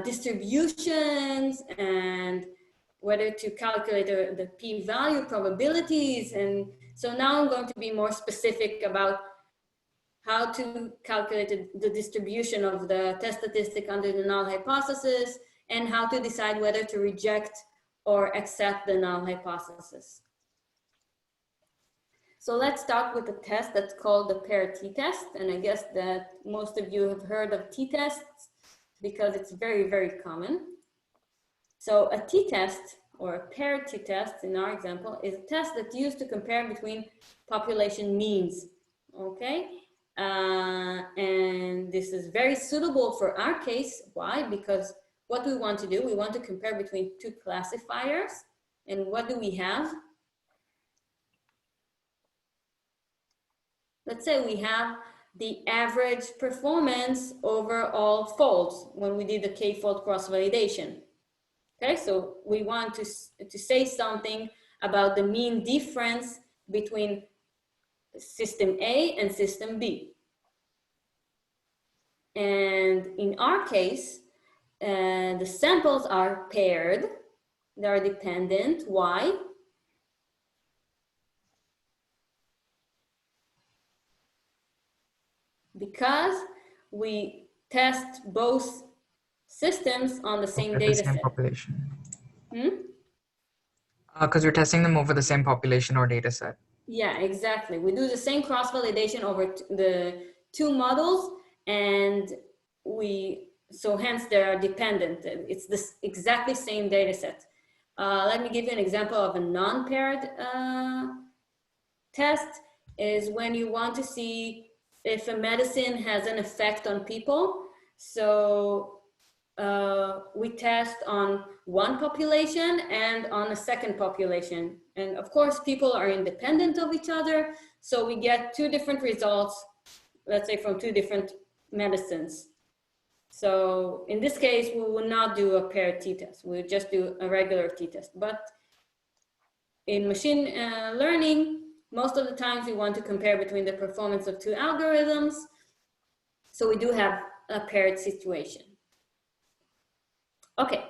distributions and whether to calculate the p-value probabilities. And so now I'm going to be more specific about how to calculate the distribution of the test statistic under the null hypothesis and how to decide whether to reject or accept the null hypothesis. So let's start with a test that's called the pair t-test. And I guess that most of you have heard of t-tests because it's very, very common. So a t-test or a pair t-test in our example is a test that's used to compare between population means, okay? And this is very suitable for our case. Why? Because what we want to do, we want to compare between two classifiers. And what do we have? Let's say we have the average performance over all folds when we did the k-fold cross-validation. Okay, so we want to say something about the mean difference between system A and system B. And in our case, the samples are paired, they are dependent. Why? Because we test both systems on the same data set. Same population. Hmm? Because we're testing them over the same population or data set. Yeah, exactly. We do the same cross-validation over the two models, and so hence they are dependent. It's this exactly same data set. Let me give you an example of a non-paired test. Is when you want to see if a medicine has an effect on people. So we test on one population and on a second population. And of course, people are independent of each other. So we get two different results, let's say from two different medicines. So in this case, we will not do a paired t-test. We'll just do a regular t-test. But in machine learning, most of the times we want to compare between the performance of two algorithms. So we do have a paired situation. Okay,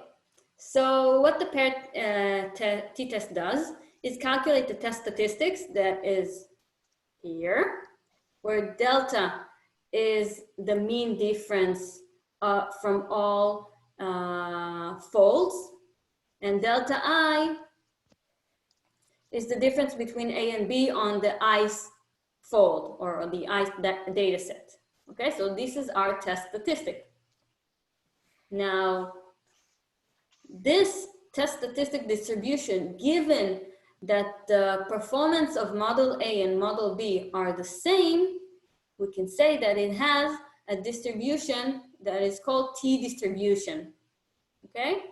so what the paired t-test does is calculate the test statistics that is here, where delta is the mean difference from all folds, and delta I is the difference between A and B on the ICE fold or the ICE data set. Okay, so this is our test statistic. Now, this test statistic distribution, given that the performance of model A and model B are the same, we can say that it has a distribution that is called t-distribution, okay?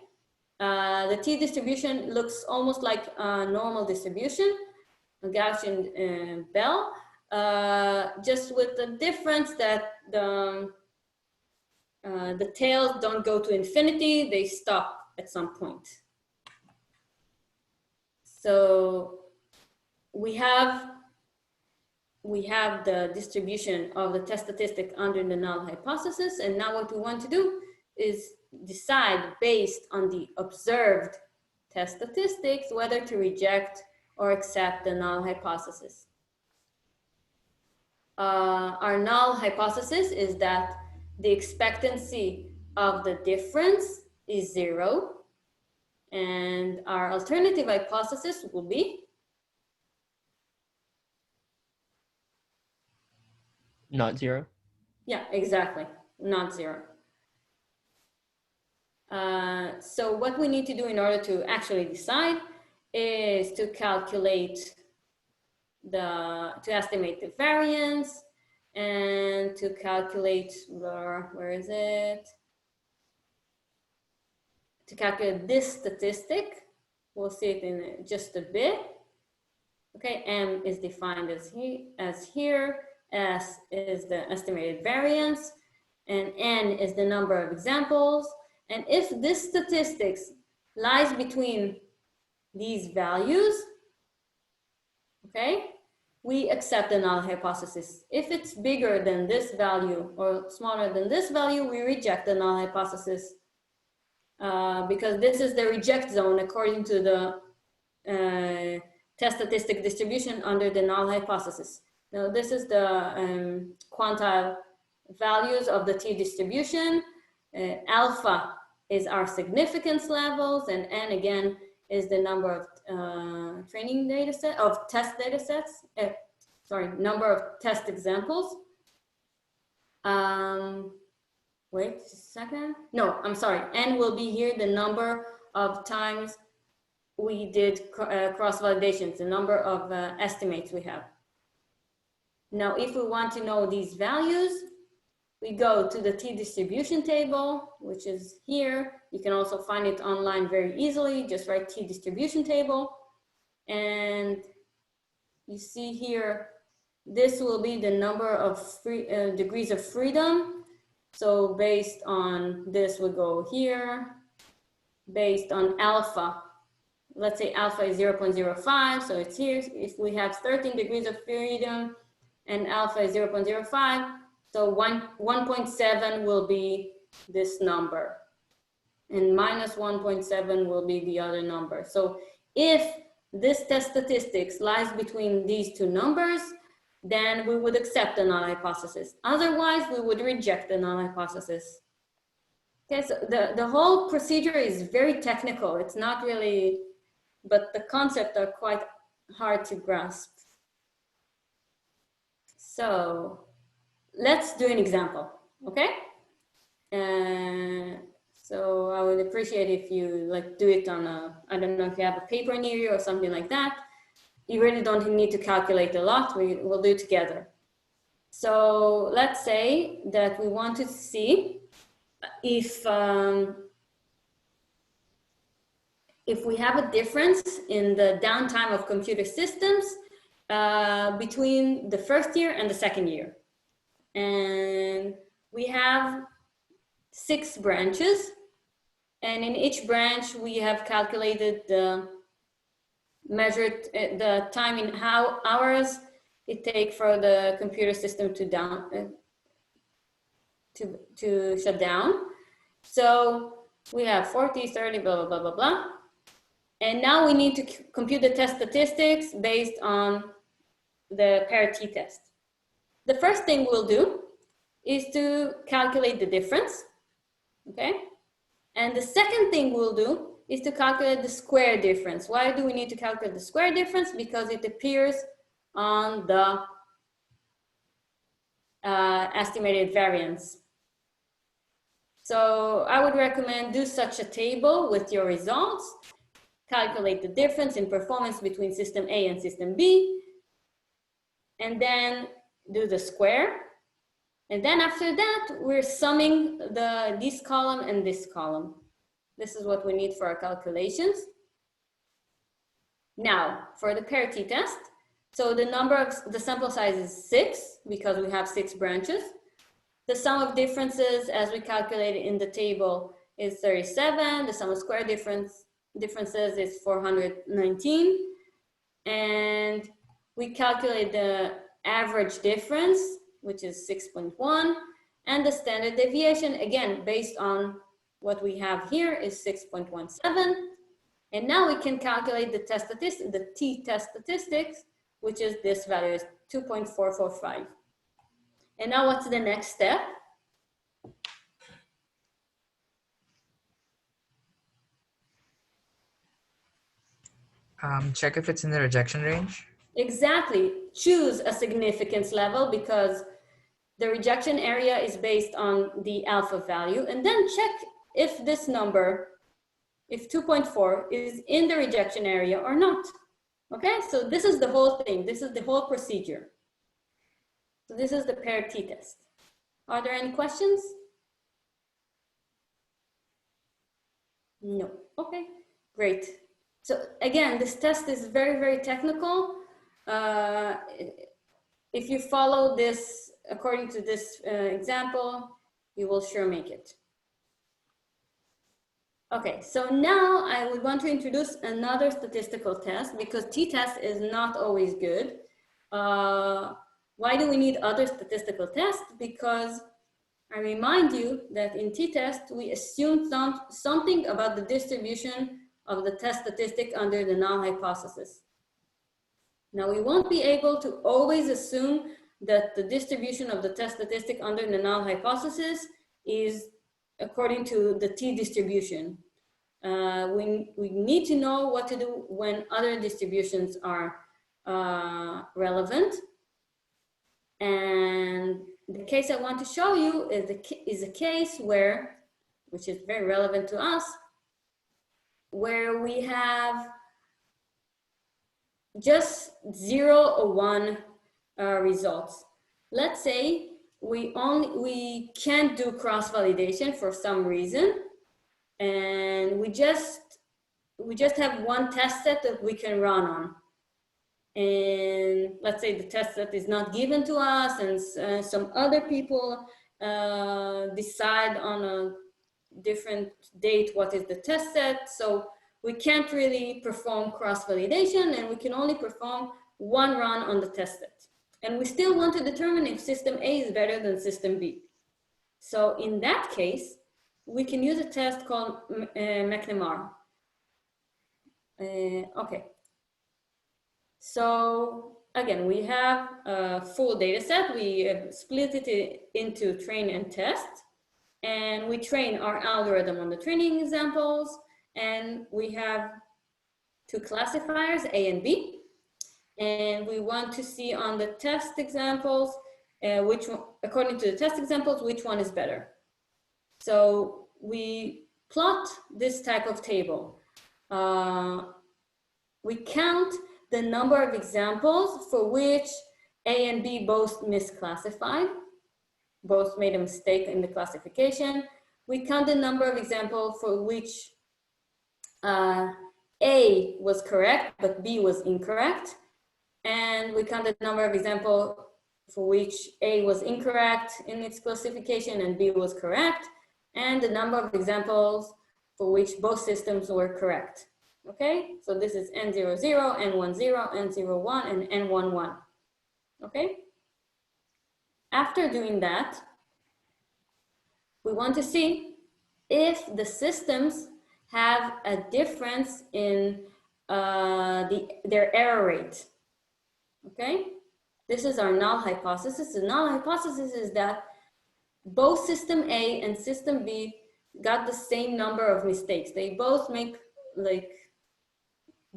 The t-distribution looks almost like a normal distribution, a Gaussian bell, just with the difference that the tails don't go to infinity, they stop at some point. So we have the distribution of the test statistic under the null hypothesis, and now what we want to do is decide based on the observed test statistics whether to reject or accept the null hypothesis. Our null hypothesis is that the expectancy of the difference is 0, and our alternative hypothesis will be not 0. Yeah, exactly, not 0. So what we need to do in order to actually decide is to calculate to estimate the variance and to calculate where is it? To calculate this statistic. We'll see it in just a bit. Okay, M is defined as here, S is the estimated variance, and N is the number of examples. And if this statistics lies between these values, okay, we accept the null hypothesis. If it's bigger than this value or smaller than this value, we reject the null hypothesis because this is the reject zone according to the test statistic distribution under the null hypothesis. Now this is the quantile values of the t-distribution. Alpha is our significance levels, and N again is the number of training data set of test data sets. Number of test examples. Wait a second. No, I'm sorry. N will be here the number of times we did cross validations, the number of estimates we have. Now, if we want to know these values, we go to the t-distribution table, which is here. You can also find it online very easily. Just write t-distribution table. And you see here, this will be the number of degrees of freedom. So based on this, we go here. Based on alpha, let's say alpha is 0.05, so it's here. If we have 13 degrees of freedom and alpha is 0.05, so 1.7 will be this number, and minus 1.7 will be the other number. So if this test statistics lies between these two numbers, then we would accept the null hypothesis. Otherwise, we would reject the null hypothesis. Okay, so the whole procedure is very technical. It's not really, but the concepts are quite hard to grasp. So let's do an example, okay? So I would appreciate if you like do it on a, I don't know if you have a paper near you or something like that. You really don't need to calculate a lot. We'll do it together. So let's say that we want to see if we have a difference in the downtime of computer systems between the first year and the second year. And we have 6 branches. And in each branch, we have calculated measured the time in how hours it takes for the computer system to shut down. So we have 40, 30, blah, blah, blah, blah, blah. And now we need to compute the test statistics based on the pair t-test. The first thing we'll do is to calculate the difference, okay? And the second thing we'll do is to calculate the square difference. Why do we need to calculate the square difference? Because it appears on the estimated variance. So I would recommend do such a table with your results, calculate the difference in performance between system A and system B, and then do the square. And then after that, we're summing this column and this column. This is what we need for our calculations. Now, for the pair t-test, so the sample size is 6 because we have 6 branches. The sum of differences, as we calculated in the table, is 37. The sum of square differences is 419. And we calculate the average difference, which is 6.1, and the standard deviation, again, based on what we have here, is 6.17. And now we can calculate the test statistics, the t-test statistics, which is this value is 2.445. And now what's the next step? Check if it's in the rejection range. Exactly. Choose a significance level because the rejection area is based on the alpha value, and then check if this number, if 2.4 is in the rejection area or not. Okay, so this is the whole thing. This is the whole procedure. So this is the pair t-test. Are there any questions? No. Okay, great. So again, this test is very, very technical. If you follow this according to this example, you will sure make it. Okay, so now I would want to introduce another statistical test because t-test is not always good. Why do we need other statistical tests? Because I remind you that in t-test, we assume something about the distribution of the test statistic under the null hypothesis. Now, we won't be able to always assume that the distribution of the test statistic under the null hypothesis is according to the t distribution. We need to know what to do when other distributions are relevant. And the case I want to show you is a case where, which is very relevant to us, where we have just 0 or 1 results. Let's say we can't do cross-validation for some reason, and we just have one test set that we can run on. And let's say the test set is not given to us, and some other people decide on a different date what is the test set. So we can't really perform cross-validation, and we can only perform one run on the test set. And we still want to determine if system A is better than system B. So in that case, we can use a test called McNemar. Okay. So again, we have a full data set. We split it into train and test. And we train our algorithm on the training examples. And we have 2 classifiers, A and B. And we want to see on the test examples, which one, according to the test examples, which one is better. So we plot this type of table. We count the number of examples for which A and B both misclassified, both made a mistake in the classification. We count the number of examples for which A was correct, but B was incorrect. And we count the number of examples for which A was incorrect in its classification and B was correct, and the number of examples for which both systems were correct. Okay, so this is N00, N10, N01, and N11. Okay, after doing that, we want to see if the systems have a difference in their error rate. Okay, this is our null hypothesis. The null hypothesis is that both system A and system B got the same number of mistakes. They both make, like,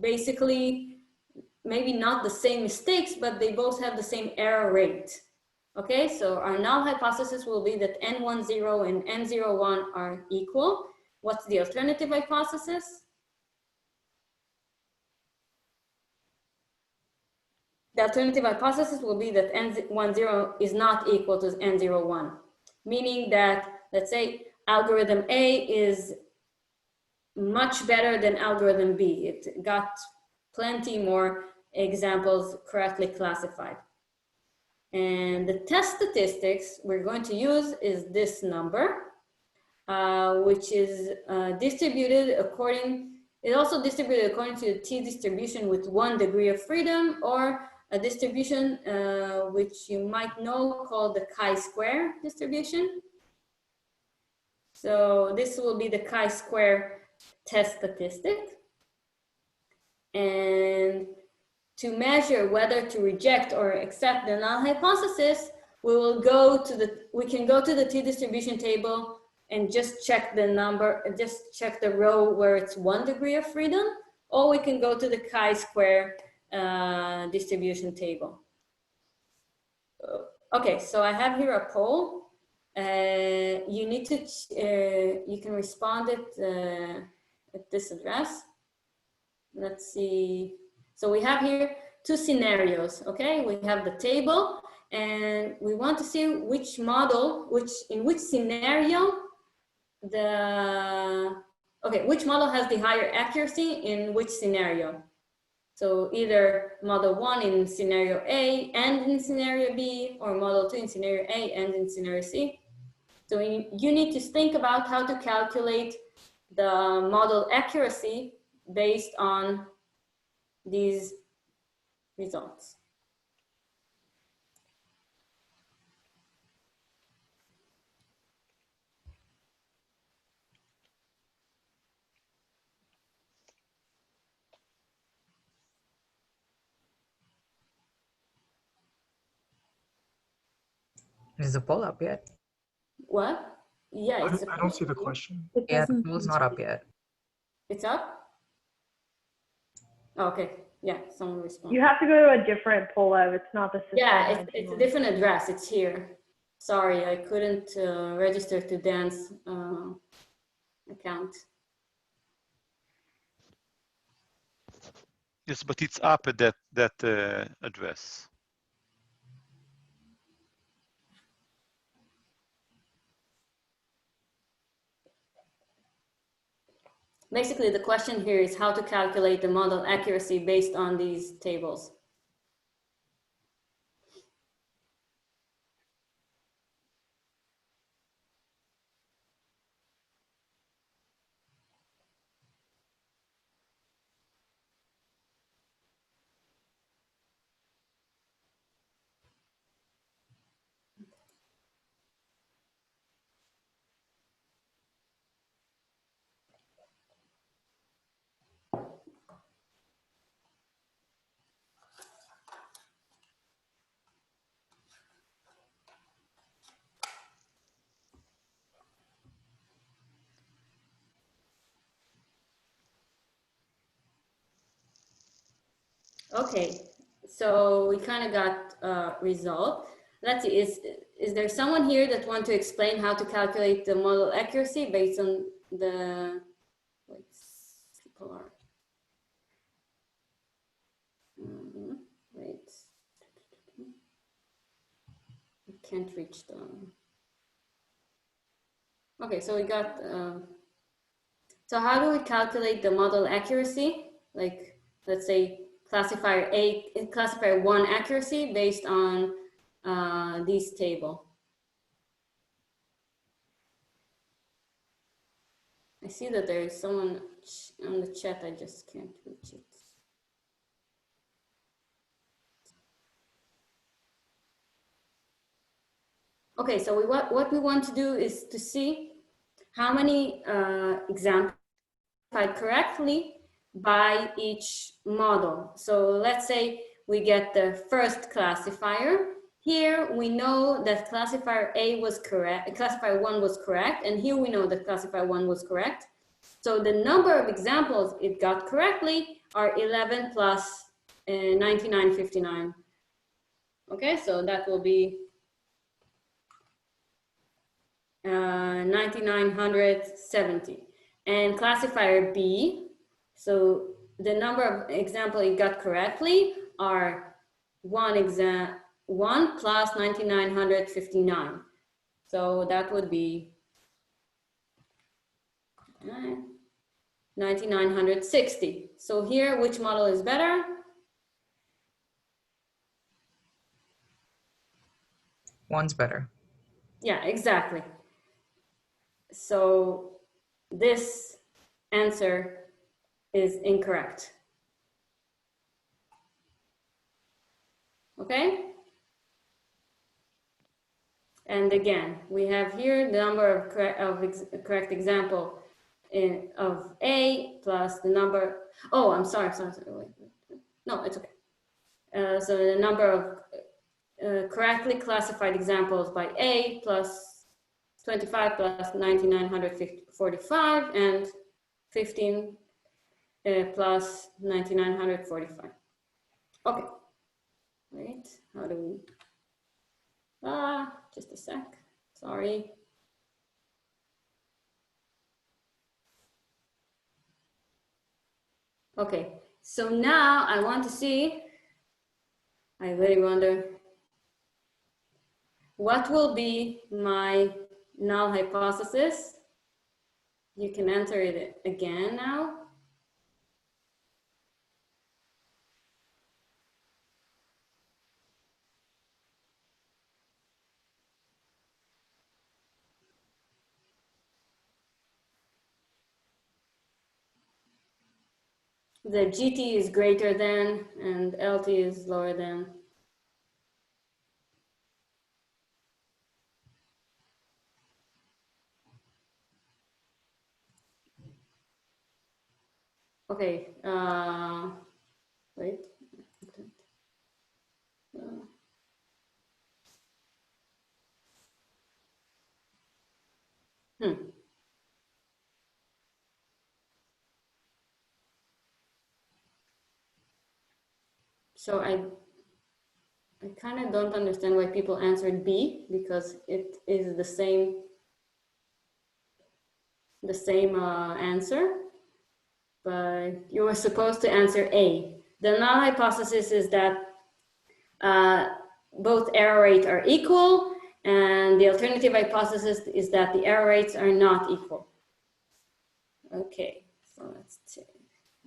basically maybe not the same mistakes, but they both have the same error rate. Okay, so our null hypothesis will be that N10 and N01 are equal. What's the alternative hypothesis? The alternative hypothesis will be that N10 is not equal to N01, meaning that, let's say, algorithm A is much better than algorithm B. It got plenty more examples correctly classified. And the test statistics we're going to use is this number, which is distributed according, it's also distributed according to the t-distribution with 1 degree of freedom, or a distribution which you might know called the chi-square distribution. So this will be the chi-square test statistic. And to measure whether to reject or accept the null hypothesis, we can go to the t-distribution table and just check the number, just check the row where it's 1 degree of freedom, or we can go to the chi-square distribution table. Okay, so I have here a poll. You need to, you can respond it at this address. Let's see. So we have here 2 scenarios, okay? We have the table, and we want to see which model, in which scenario which model has the higher accuracy in which scenario. So either model 1 in scenario A and in scenario B, or model 2 in scenario A and in scenario C. So you need to think about how to calculate the model accuracy based on these results. Is the poll up yet? What? Yeah, I don't see the question. Yeah, the poll's not up yet. It's up? Okay, yeah, someone responded. You have to go to a different Polev. It's not the system. Yeah, it's a different address. It's here. Sorry, I couldn't register to Dan's account. Yes, but it's up at that address. Basically, the question here is how to calculate the model accuracy based on these tables. Okay, so we kind of got a result. Let's see, is there someone here that wants to explain how to calculate the model accuracy based on the, wait, people are, wait, I can't reach the, okay, so we got, so how do we calculate the model accuracy? Like, let's say classifier 1 accuracy based on this table. I see that there is someone on the chat, I just can't reach it. Okay, so what we want to do is to see how many examples correctly by each model. So let's say we get the first classifier. Here we know that classifier A was correct, classifier 1 was correct, and here we know that classifier 1 was correct. So the number of examples it got correctly are 11 plus 9959. Okay, so that will be 9970. And classifier B, so the number of examples it got correctly are 1 plus 9959. So that would be 9960. So here, which model is better? One's better. Yeah, exactly. So this answer is incorrect. Okay? And again, we have here the number of correct example of A plus the number, oh, I'm sorry, wait. No, it's okay. So the number of correctly classified examples by A plus 25 plus 9945 and 15 plus 9945. Okay, wait, how do we, just a sec, sorry. Okay, so now I want to see, I really wonder, what will be my null hypothesis? You can enter it again now. The GT is greater than and LT is lower than. Okay, wait. So I kind of don't understand why people answered B, because it is the same answer, but you were supposed to answer A. The null hypothesis is that both error rates are equal, and the alternative hypothesis is that the error rates are not equal. Okay, so let's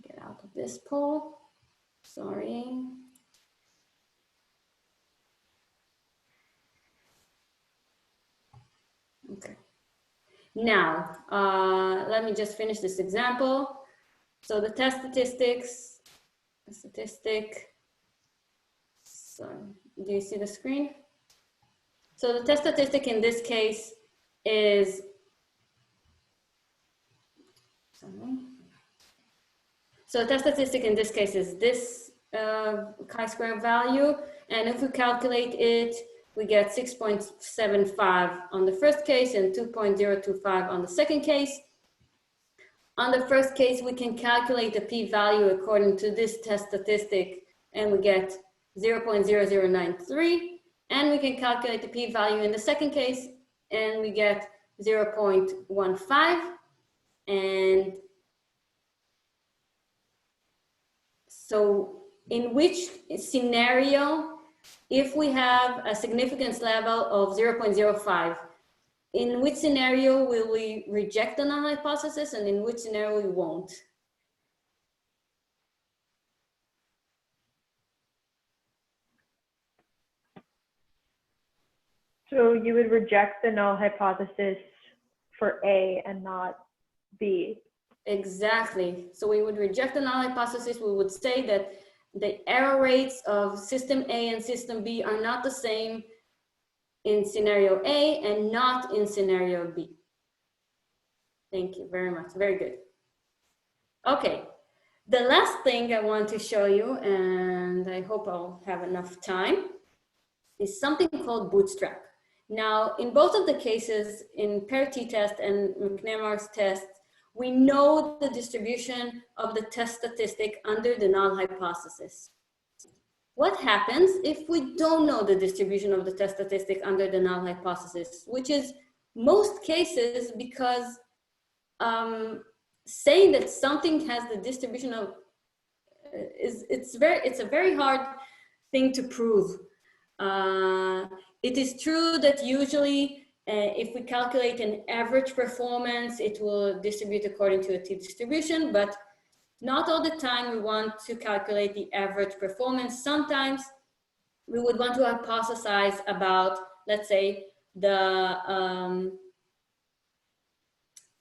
get out of this poll. Sorry. Okay. Now, let me just finish this example. So the test statistics, so do you see the screen? So the test statistic in this case is, so the test statistic in this case is this chi-square value, and if we calculate it, we get 6.75 on the first case and 2.025 on the second case. On the first case, we can calculate the p-value according to this test statistic, and we get 0.0093. And we can calculate the p-value in the second case, and we get 0.15. And so in which scenario, if we have a significance level of 0.05, in which scenario will we reject the null hypothesis and in which scenario we won't? So you would reject the null hypothesis for A and not B. Exactly. So we would reject the null hypothesis. We would say that the error rates of system A and system B are not the same in scenario A and not in scenario B. Thank you very much. Very good. Okay. The last thing I want to show you, and I hope I'll have enough time, is something called Bootstrap. Now, in both of the cases, in pair t-test and McNemark's test, we know the distribution of the test statistic under the null hypothesis. What happens if we don't know the distribution of the test statistic under the null hypothesis, which is most cases because saying that something has the distribution of, it's a very hard thing to prove. It is true that usually if we calculate an average performance, it will distribute according to a t-distribution, but not all the time we want to calculate the average performance. Sometimes we would want to hypothesize about, let's say, the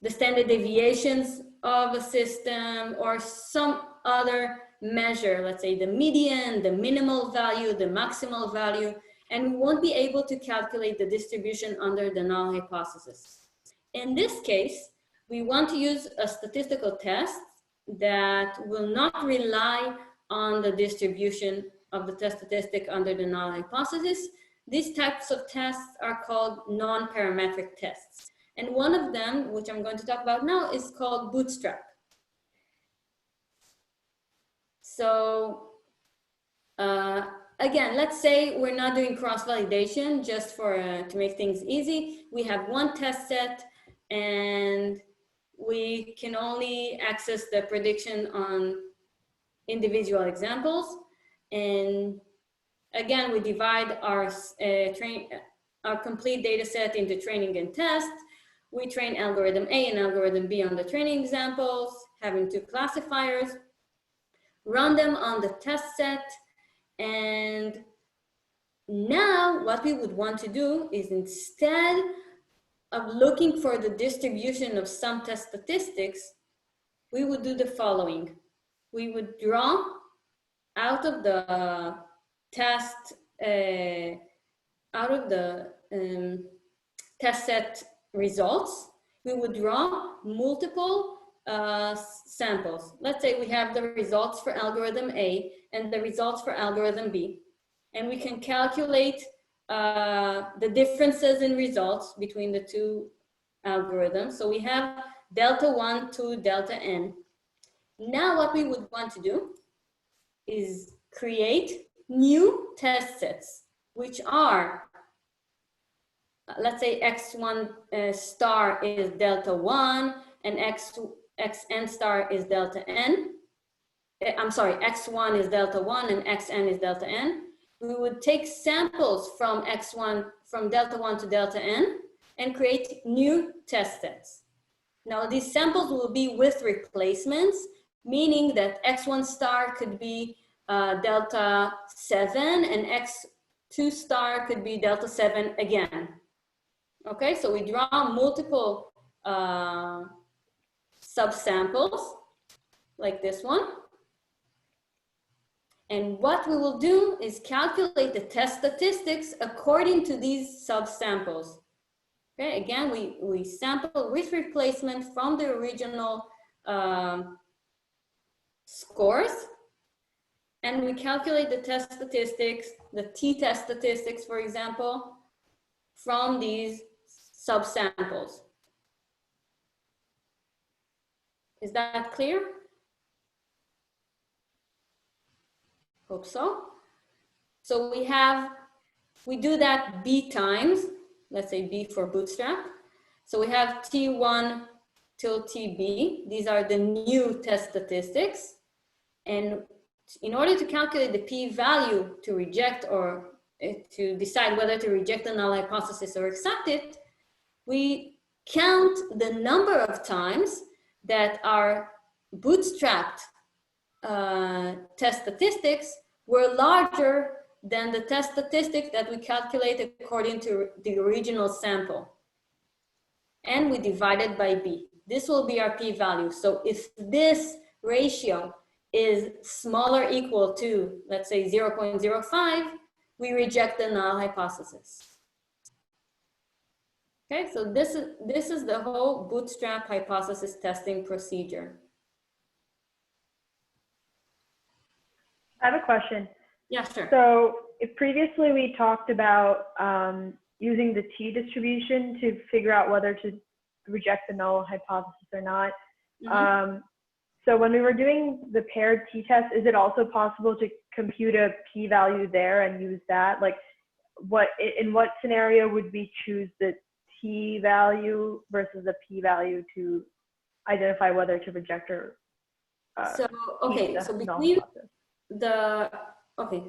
standard deviations of a system or some other measure, let's say the median, the minimal value, the maximal value, and we won't be able to calculate the distribution under the null hypothesis. In this case, we want to use a statistical test that will not rely on the distribution of the test statistic under the null hypothesis. These types of tests are called non-parametric tests. And one of them, which I'm going to talk about now, is called Bootstrap. So again, let's say we're not doing cross-validation just for to make things easy. We have one test set and we can only access the prediction on individual examples. And again, we divide our complete data set into training and test. We train algorithm A and algorithm B on the training examples, having two classifiers, run them on the test set. And now what we would want to do is, instead of looking for the distribution of some test statistics, we would do the following. We would draw out of the test, test set results, we would draw multiple samples. Let's say we have the results for algorithm A and the results for algorithm B, and we can calculate the differences in results between the two algorithms. So we have delta 1 to delta n. Now what we would want to do is create new test sets, which are, let's say x1 star is delta 1 and xn star is delta n. I'm sorry, x1 is delta 1 and xn is delta n. We would take samples from x1, from delta 1 to delta n, and create new test sets. Now these samples will be with replacements, meaning that x1 star could be delta 7 and x2 star could be delta 7 again. Okay, so we draw multiple subsamples like this one. And what we will do is calculate the test statistics according to these subsamples. Okay, again, we sample with replacement from the original scores, and we calculate the test statistics, the t-test statistics, for example, from these subsamples. Is that clear? Hope so. So we do that B times, let's say B for Bootstrap. So we have T1 till TB. These are the new test statistics. And in order to calculate the p-value to reject or to decide whether to reject the null hypothesis or accept it, we count the number of times that our bootstrapped test statistics were larger than the test statistics that we calculated according to the original sample. And we divided by b. This will be our p-value. So if this ratio is smaller or equal to, let's say, 0.05, we reject the null hypothesis. Okay, so this is the whole bootstrap hypothesis testing procedure. I have a question. Yeah, sure. So if previously we talked about using the t-distribution to figure out whether to reject the null hypothesis or not. Mm-hmm. So when we were doing the paired t-test, is it also possible to compute a p-value there and use that? Like, in what scenario would we choose the t-value versus the p-value to identify whether to reject or so between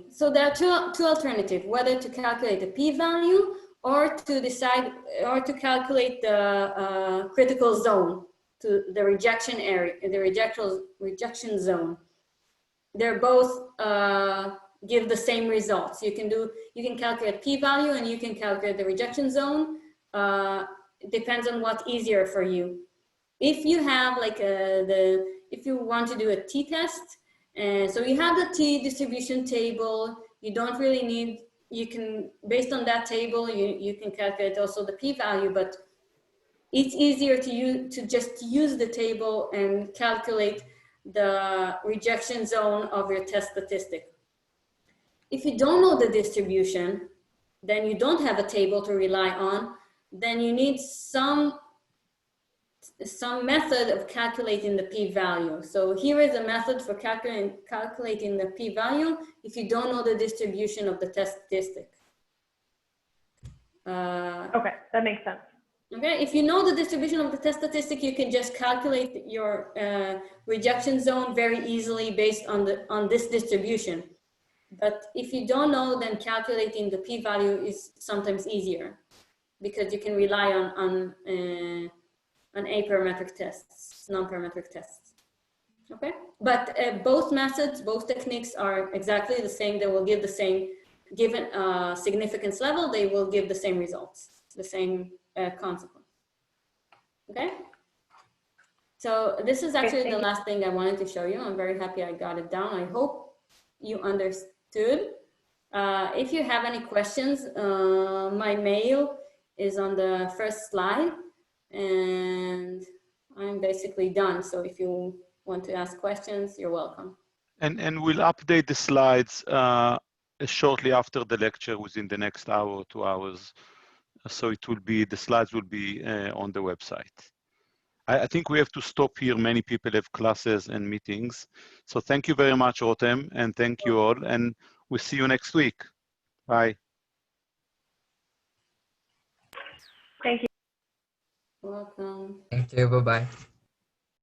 so there are two alternatives, whether to calculate the p-value or to decide or to calculate the critical zone, to the rejection area, the rejection zone. They're both give the same results. You can calculate p-value and you can calculate the rejection zone. It depends on what's easier for you. If you have like if you want to do a t-test, so you have the t-distribution table, you don't really need, you can, based on that table, you can calculate also the p-value, but it's easier to just use the table and calculate the rejection zone of your test statistic. If you don't know the distribution, then you don't have a table to rely on, then you need some method of calculating the p-value. So here is a method for calculating the p-value if you don't know the distribution of the test statistic. Okay, that makes sense. Okay, if you know the distribution of the test statistic, you can just calculate your rejection zone very easily based on this distribution. But if you don't know, then calculating the p-value is sometimes easier because you can rely on aparametric tests, non-parametric tests. Okay, but both methods, both techniques are exactly the same. They will give the same, given significance level, they will give the same results, the same consequence. Okay, so this is actually the last thing I wanted to show you. I'm very happy I got it down. I hope you understood. If you have any questions, my mail is on the first slide and I'm basically done. So if you want to ask questions, you're welcome. And we'll update the slides shortly after the lecture, within the next hour or 2 hours. So it will be, the slides will be on the website. I think we have to stop here. Many people have classes and meetings. So thank you very much, Rotem, and thank you all. And we'll see you next week. Bye. Thank you. Welcome. Thank you. Bye-bye.